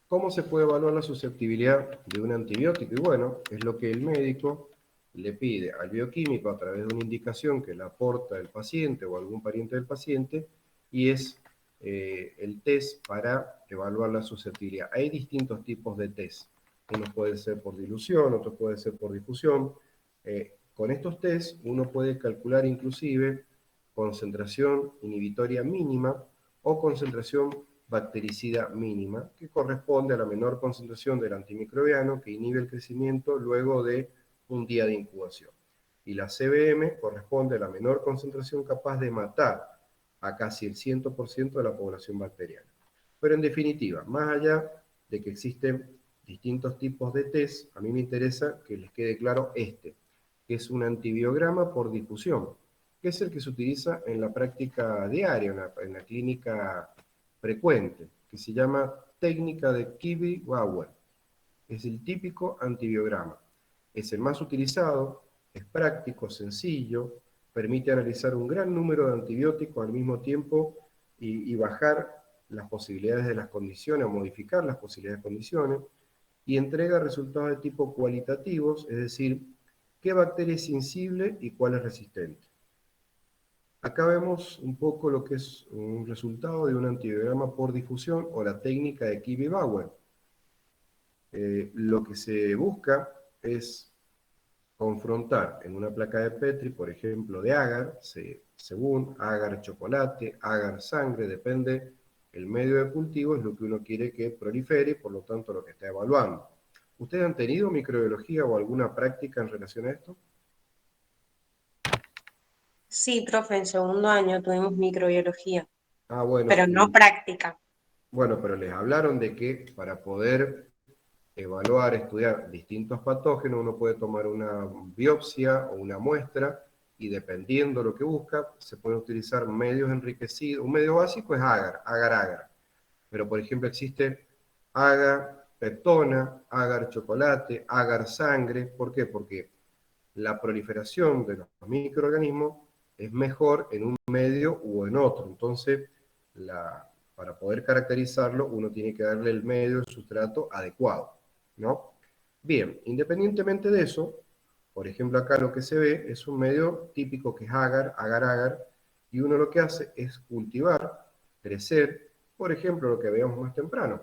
¿Cómo se puede evaluar la susceptibilidad de un antibiótico? Y bueno, es lo que el médico le pide al bioquímico a través de una indicación que le aporta el paciente o algún pariente del paciente, y es el test para evaluar la susceptibilidad. Hay distintos tipos de test. Uno puede ser por dilución, otro puede ser por difusión. Con estos test uno puede calcular inclusive concentración inhibitoria mínima o concentración bactericida mínima, que corresponde a la menor concentración del antimicrobiano que inhibe el crecimiento luego de un día de incubación. Y la CBM corresponde a la menor concentración capaz de matar a casi el 100% de la población bacteriana. Pero en definitiva, más allá de que existen distintos tipos de test, a mí me interesa que les quede claro que es un antibiograma por difusión, que es el que se utiliza en la práctica diaria, en la clínica frecuente, que se llama técnica de Kibbe-Bauer. Es el típico antibiograma. Es el más utilizado, es práctico, sencillo, permite analizar un gran número de antibióticos al mismo tiempo y bajar las posibilidades de las condiciones, o modificar las posibilidades de condiciones, y entrega resultados de tipo cualitativos, es decir, qué bacteria es sensible y cuál es resistente. Acá vemos un poco lo que es un resultado de un antibiograma por difusión o la técnica de Kibbe-Bauer. Lo que se busca es confrontar en una placa de Petri, por ejemplo, de agar, según agar chocolate, agar sangre, depende el medio de cultivo, es lo que uno quiere que prolifere, por lo tanto lo que está evaluando. ¿Ustedes han tenido microbiología o alguna práctica en relación a esto? Sí, profe, en segundo año tuvimos microbiología, Ah, bueno, pero no práctica. bueno, pero les hablaron de que para poder evaluar, estudiar distintos patógenos, uno puede tomar una biopsia o una muestra y dependiendo de lo que busca, se pueden utilizar medios enriquecidos. Un medio básico es agar. Pero por ejemplo existe agar peptona, agar chocolate, agar sangre. ¿Por qué? Porque la proliferación de los microorganismos es mejor en un medio u en otro. Entonces, para poder caracterizarlo, uno tiene que darle el medio, el sustrato adecuado, ¿no? Bien, independientemente de eso, por ejemplo, acá lo que se ve es un medio típico que es agar, y uno lo que hace es cultivar, crecer, por ejemplo, lo que veíamos más temprano,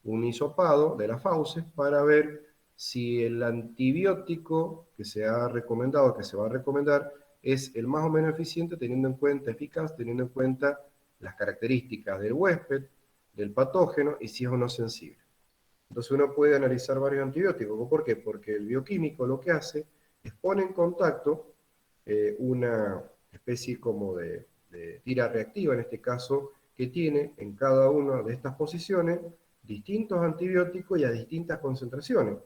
un hisopado de las fauces para ver si el antibiótico que se ha recomendado, que se va a recomendar, es el más o menos eficiente, teniendo en cuenta, eficaz, teniendo en cuenta las características del huésped, del patógeno, y si es o no sensible. Entonces uno puede analizar varios antibióticos. ¿Por qué? Porque el bioquímico lo que hace es poner en contacto una especie como de tira reactiva, en este caso, que tiene en cada una de estas posiciones distintos antibióticos y a distintas concentraciones.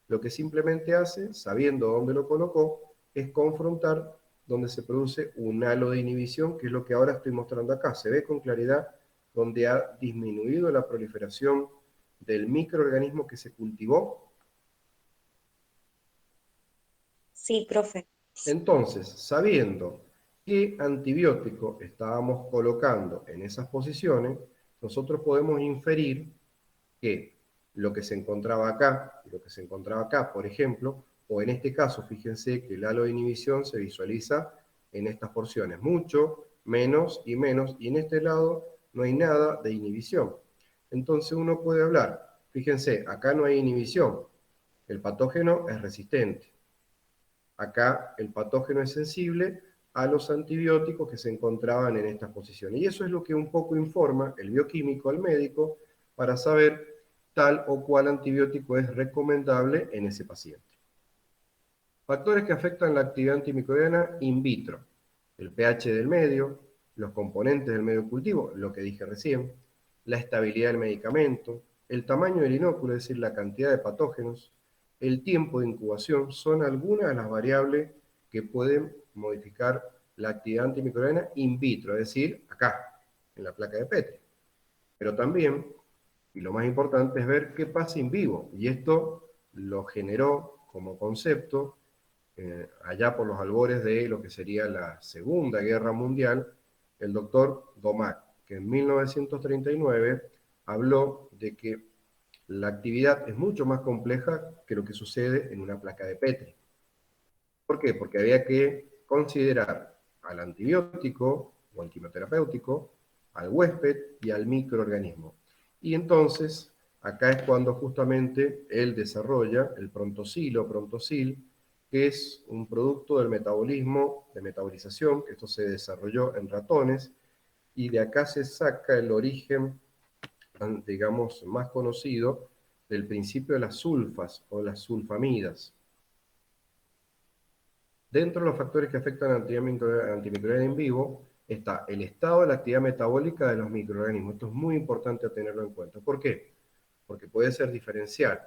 Lo que simplemente hace, sabiendo dónde lo colocó, es confrontar donde se produce un halo de inhibición, que es lo que ahora estoy mostrando acá. Se ve con claridad donde ha disminuido la proliferación del microorganismo que se cultivó. Sí, profe. Entonces, sabiendo qué antibiótico estábamos colocando en esas posiciones, nosotros podemos inferir que lo que se encontraba acá y lo que se encontraba acá, por ejemplo, o en este caso, fíjense que el halo de inhibición se visualiza en estas porciones, mucho, menos, y en este lado no hay nada de inhibición. Entonces uno puede hablar, fíjense, acá no hay inhibición, el patógeno es resistente. Acá el patógeno es sensible a los antibióticos que se encontraban en estas posiciones. Y eso es lo que un poco informa el bioquímico al médico para saber tal o cual antibiótico es recomendable en ese paciente. Factores que afectan la actividad antimicrobiana in vitro. El pH del medio, los componentes del medio de cultivo, lo que dije recién, la estabilidad del medicamento, el tamaño del inóculo, es decir, la cantidad de patógenos, el tiempo de incubación, son algunas de las variables que pueden modificar la actividad antimicrobiana in vitro, es decir, acá, en la placa de Petri. Pero también, y lo más importante, es ver qué pasa in vivo, y esto lo generó como concepto allá por los albores de lo que sería la Segunda Guerra Mundial, el doctor Domac, que en 1939 habló de que la actividad es mucho más compleja que lo que sucede en una placa de Petri. ¿Por qué? Porque había que considerar al antibiótico o al quimioterapéutico, al huésped y al microorganismo. Y entonces, acá es cuando justamente él desarrolla el Prontosil o Prontosil, que es un producto del metabolismo, de metabolización, que esto se desarrolló en ratones, y de acá se saca el origen, digamos, más conocido del principio de las sulfas o las sulfamidas. Dentro de los factores que afectan a la actividad antimicrobiana en vivo está el estado de la actividad metabólica de los microorganismos. Esto es muy importante tenerlo en cuenta. ¿Por qué? Porque puede ser diferencial.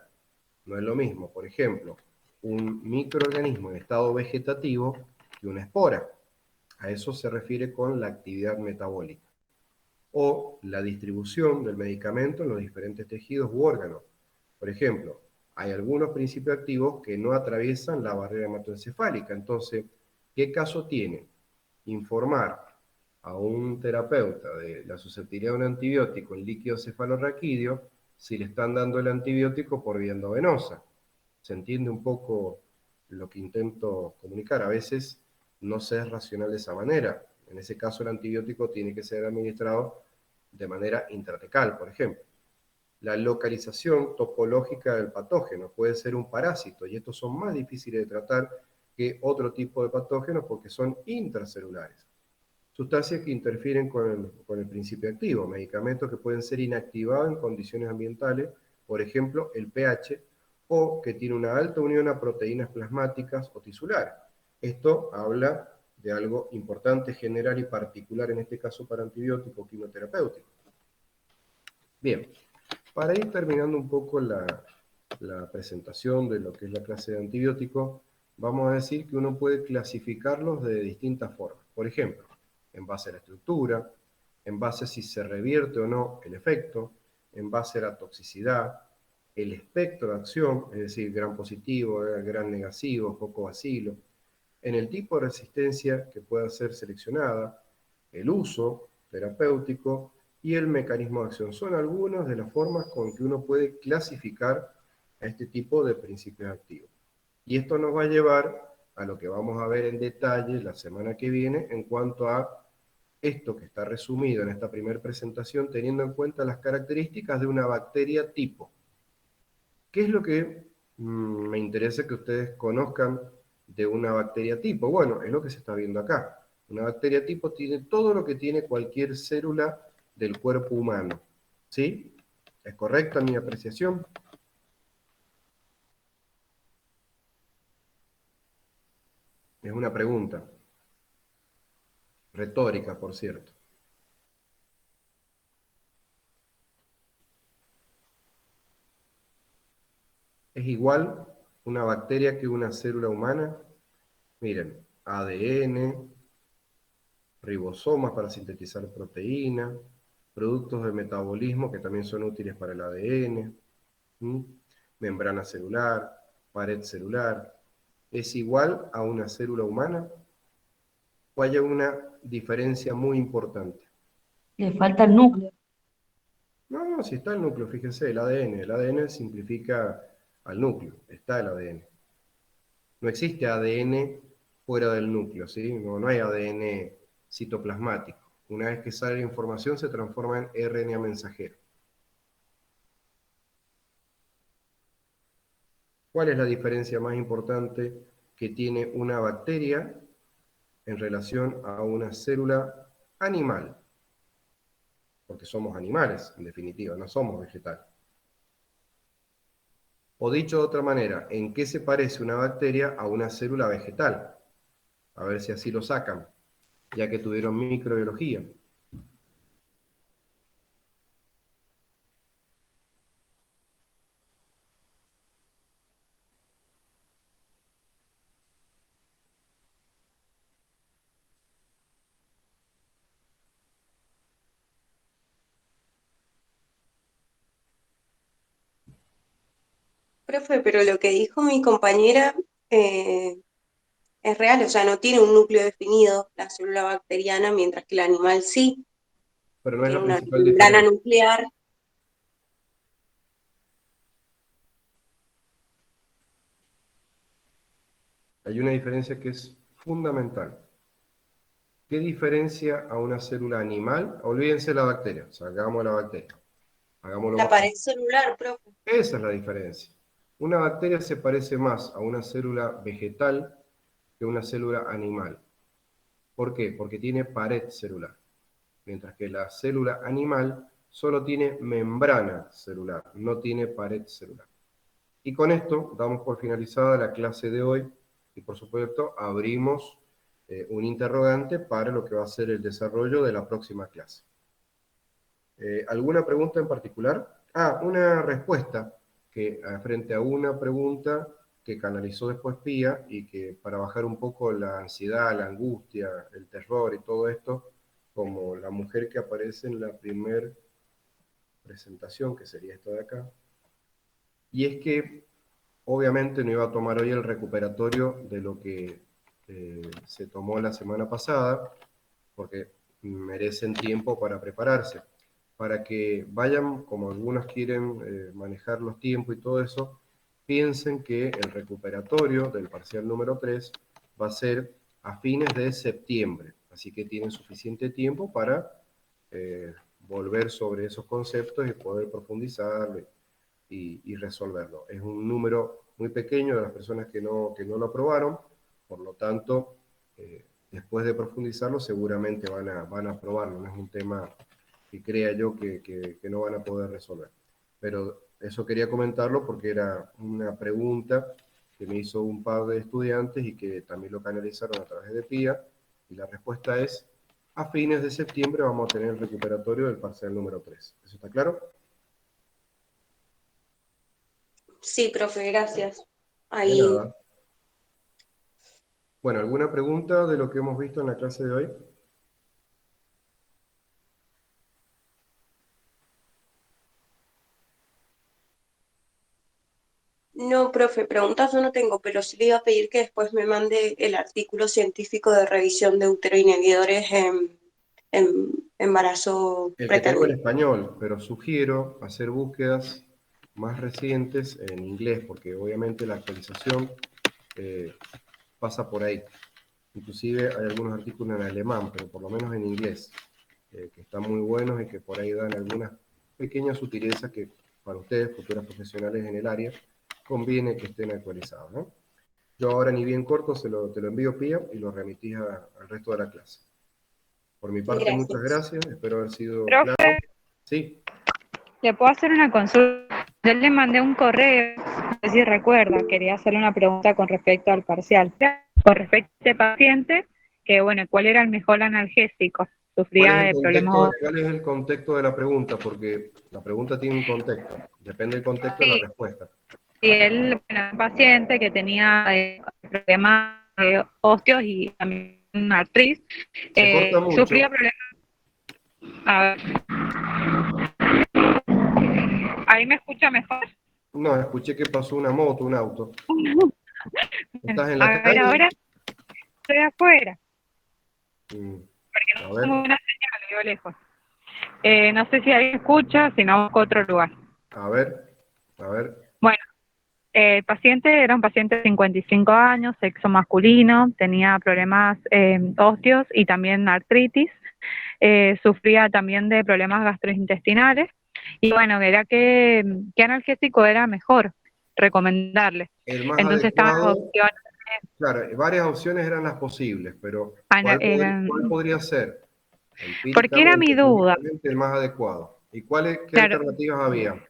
No es lo mismo, por ejemplo, un microorganismo en estado vegetativo que una espora. A eso se refiere con la actividad metabólica. O la distribución del medicamento en los diferentes tejidos u órganos. Por ejemplo, hay algunos principios activos que no atraviesan la barrera hematoencefálica. Entonces, ¿qué caso tiene informar a un terapeuta de la susceptibilidad de un antibiótico en líquido cefalorraquídeo si le están dando el antibiótico por vía endovenosa? ¿Se entiende un poco lo que intento comunicar? A veces no se es racional de esa manera. En ese caso, el antibiótico tiene que ser administrado de manera intratecal, por ejemplo. La localización topológica del patógeno puede ser un parásito, y estos son más difíciles de tratar que otro tipo de patógenos porque son intracelulares. Sustancias que interfieren con el principio activo, medicamentos que pueden ser inactivados en condiciones ambientales, por ejemplo, el pH, o que tiene una alta unión a proteínas plasmáticas o tisulares. Esto habla de algo importante, general y particular, en este caso para antibióticos quimioterapéuticos. Bien, para ir terminando un poco la presentación de lo que es la clase de antibióticos, vamos a decir que uno puede clasificarlos de distintas formas. Por ejemplo, en base a la estructura, en base a si se revierte o no el efecto, en base a la toxicidad, el espectro de acción, es decir, gran positivo, gran negativo, poco bacilo, en el tipo de resistencia que pueda ser seleccionada, el uso terapéutico y el mecanismo de acción. Son algunas de las formas con que uno puede clasificar a este tipo de principios activos. Y esto nos va a llevar a lo que vamos a ver en detalle la semana que viene en cuanto a esto que está resumido en esta primera presentación, teniendo en cuenta las características de una bacteria tipo. ¿Qué es lo que me interesa que ustedes conozcan de una bacteria tipo? Bueno, es lo que se está viendo acá. Una bacteria tipo tiene todo lo que tiene cualquier célula del cuerpo humano. ¿Sí? ¿Es correcta mi apreciación? Es una pregunta. Retórica, por cierto. ¿Es igual una bacteria que una célula humana? Miren, ADN, ribosomas para sintetizar proteínas, productos de metabolismo que también son útiles para el ADN, membrana celular, pared celular. ¿Es igual a una célula humana? ¿O hay una diferencia muy importante? Le falta el núcleo. No, si está el núcleo, fíjense, el ADN. El ADN simplifica al núcleo, está el ADN. No existe ADN fuera del núcleo, ¿sí? No hay ADN citoplasmático. Una vez que sale la información se transforma en RNA mensajero. ¿Cuál es la diferencia más importante que tiene una bacteria en relación a una célula animal? Porque somos animales, en definitiva, no somos vegetales. O dicho de otra manera, ¿en qué se parece una bacteria a una célula vegetal? A ver si así lo sacan, ya que tuvieron microbiología. Profe, pero lo que dijo mi compañera es real, o sea, no tiene un núcleo definido la célula bacteriana, mientras que el animal sí, Pero no es tiene la una principal membrana diferencia. nuclear. Hay una diferencia que es fundamental. ¿Qué diferencia a una célula animal? Olvídense la bacteria, sacamos la bacteria. Hagámoslo La más. pared celular, profe. Esa es la diferencia. Una bacteria se parece más a una célula vegetal que una célula animal. ¿Por qué? Porque tiene pared celular, mientras que la célula animal solo tiene membrana celular, no tiene pared celular. Y con esto damos por finalizada la clase de hoy y por supuesto abrimos un interrogante para lo que va a ser el desarrollo de la próxima clase. ¿Alguna pregunta en particular? Una respuesta que frente a una pregunta que canalizó después Pía y que para bajar un poco la ansiedad, la angustia, el terror y todo esto, como la mujer que aparece en la primera presentación, que sería esta de acá, y es que obviamente no iba a tomar hoy el recuperatorio de lo que se tomó la semana pasada, porque merecen tiempo para prepararse, para que vayan, como algunos quieren manejar los tiempos y todo eso, piensen que el recuperatorio del parcial número 3 va a ser a fines de septiembre, así que tienen suficiente tiempo para volver sobre esos conceptos y poder profundizarlo y resolverlo. Es un número muy pequeño de las personas que no lo aprobaron, por lo tanto, después de profundizarlo seguramente van a aprobarlo, no es un tema que crea yo que no van a poder resolver. Pero eso quería comentarlo porque era una pregunta que me hizo un par de estudiantes y que también lo canalizaron a través de PIA, y la respuesta es, a fines de septiembre vamos a tener el recuperatorio del parcial número 3. ¿Eso está claro? Sí, profe, gracias. De Ahí. nada. Bueno, ¿alguna pregunta de lo que hemos visto en la clase de hoy? No, profe, preguntas yo no tengo, pero sí le iba a pedir que después me mande el artículo científico de revisión de uteroinhibidores en embarazo El que tengo en pretérmino. español, pero sugiero hacer búsquedas más recientes en inglés, porque obviamente la actualización pasa por ahí. Inclusive hay algunos artículos en alemán, pero por lo menos en inglés, que están muy buenos y que por ahí dan algunas pequeñas sutilezas que para ustedes, futuras profesionales en el área, conviene que estén actualizados, ¿no? Yo ahora ni bien corto te lo envío, Pía, y lo remitís al resto de la clase. Por mi parte, muchas Gracias. gracias, espero haber sido claro. Profe, Sí, ¿le puedo hacer una consulta? Yo le mandé un correo, no sé si recuerda, quería hacerle una pregunta con respecto al parcial. Con respecto a este paciente, que bueno, ¿cuál era el mejor analgésico? Sufría de problemas. ¿cuál es el contexto de la pregunta? Porque la pregunta tiene un contexto. Depende del contexto de la Sí, respuesta. sí, él era un paciente que tenía problemas óseos y también artritis. Se corta mucho. Sufría problemas. A ver, ¿ahí me escucha mejor? No, escuché que pasó una moto, un auto. ¿Estás en A la ver, calle? ahora estoy afuera, Mm, porque a no ver, tengo una señal, vivo lejos. No sé si alguien escucha, si no busco otro lugar. a ver, a ver. Bueno, el paciente era un paciente de 55 años, sexo masculino, tenía problemas óseos y también artritis, sufría también de problemas gastrointestinales y bueno, era qué analgésico era mejor recomendarle. El más Entonces estaban las adecuado, opciones, claro, varias opciones eran las posibles, pero ¿cuál podría ser porque era empíricamente, mi duda, clínicamente el más adecuado? ¿Y qué claro, alternativas había?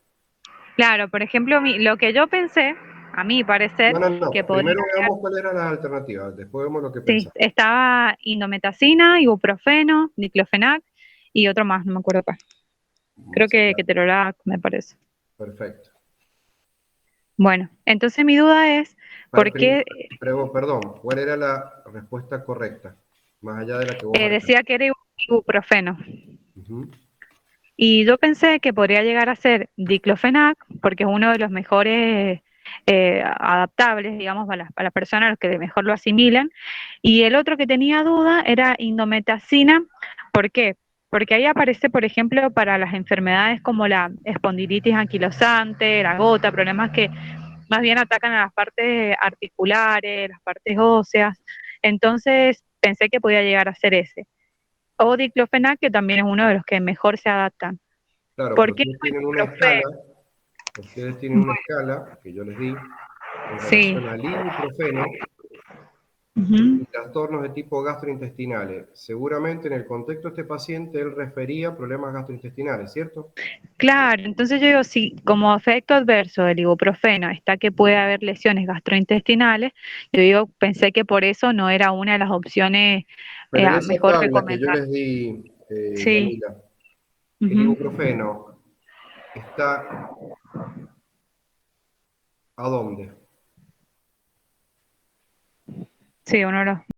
Claro, por ejemplo, lo que yo pensé, a mi parecer, que No. podría, Primero veamos cuál era la alternativa, después vemos lo que sí, pensamos. estaba indometacina, ibuprofeno, diclofenac y otro más, no me acuerdo cuál. Creo Sí, que claro, ketorolac, me parece. perfecto. Bueno, entonces mi duda es, ¿por qué Perdón, ¿cuál era la respuesta correcta? Más allá de la que vos marcaste. decía que era ibuprofeno? Ujú. Y yo pensé que podría llegar a ser diclofenac, porque es uno de los mejores adaptables, digamos, para las personas, los que mejor lo asimilan. Y el otro que tenía duda era indometacina. ¿Por qué? Porque ahí aparece, por ejemplo, para las enfermedades como la espondilitis anquilosante, la gota, problemas que más bien atacan a las partes articulares, las partes óseas. Entonces pensé que podía llegar a ser ese. O diclofenac, que también es uno de los que mejor se adaptan. Claro, ¿Por pero qué ustedes tienen una ibuprofeno? escala que yo les di en Sí. relación al ibuprofeno Ujú. y trastornos de tipo gastrointestinales. Seguramente en el contexto de este paciente él refería problemas gastrointestinales, ¿cierto? Claro, entonces yo digo, si como efecto adverso del ibuprofeno está que puede haber lesiones gastrointestinales, yo digo, pensé que por eso no era una de las opciones Pero en esa mejor tabla que yo recomendar. les di, Sí. Yamila, el Ujú. ibuprofeno está ¿a dónde? Sí, uno de los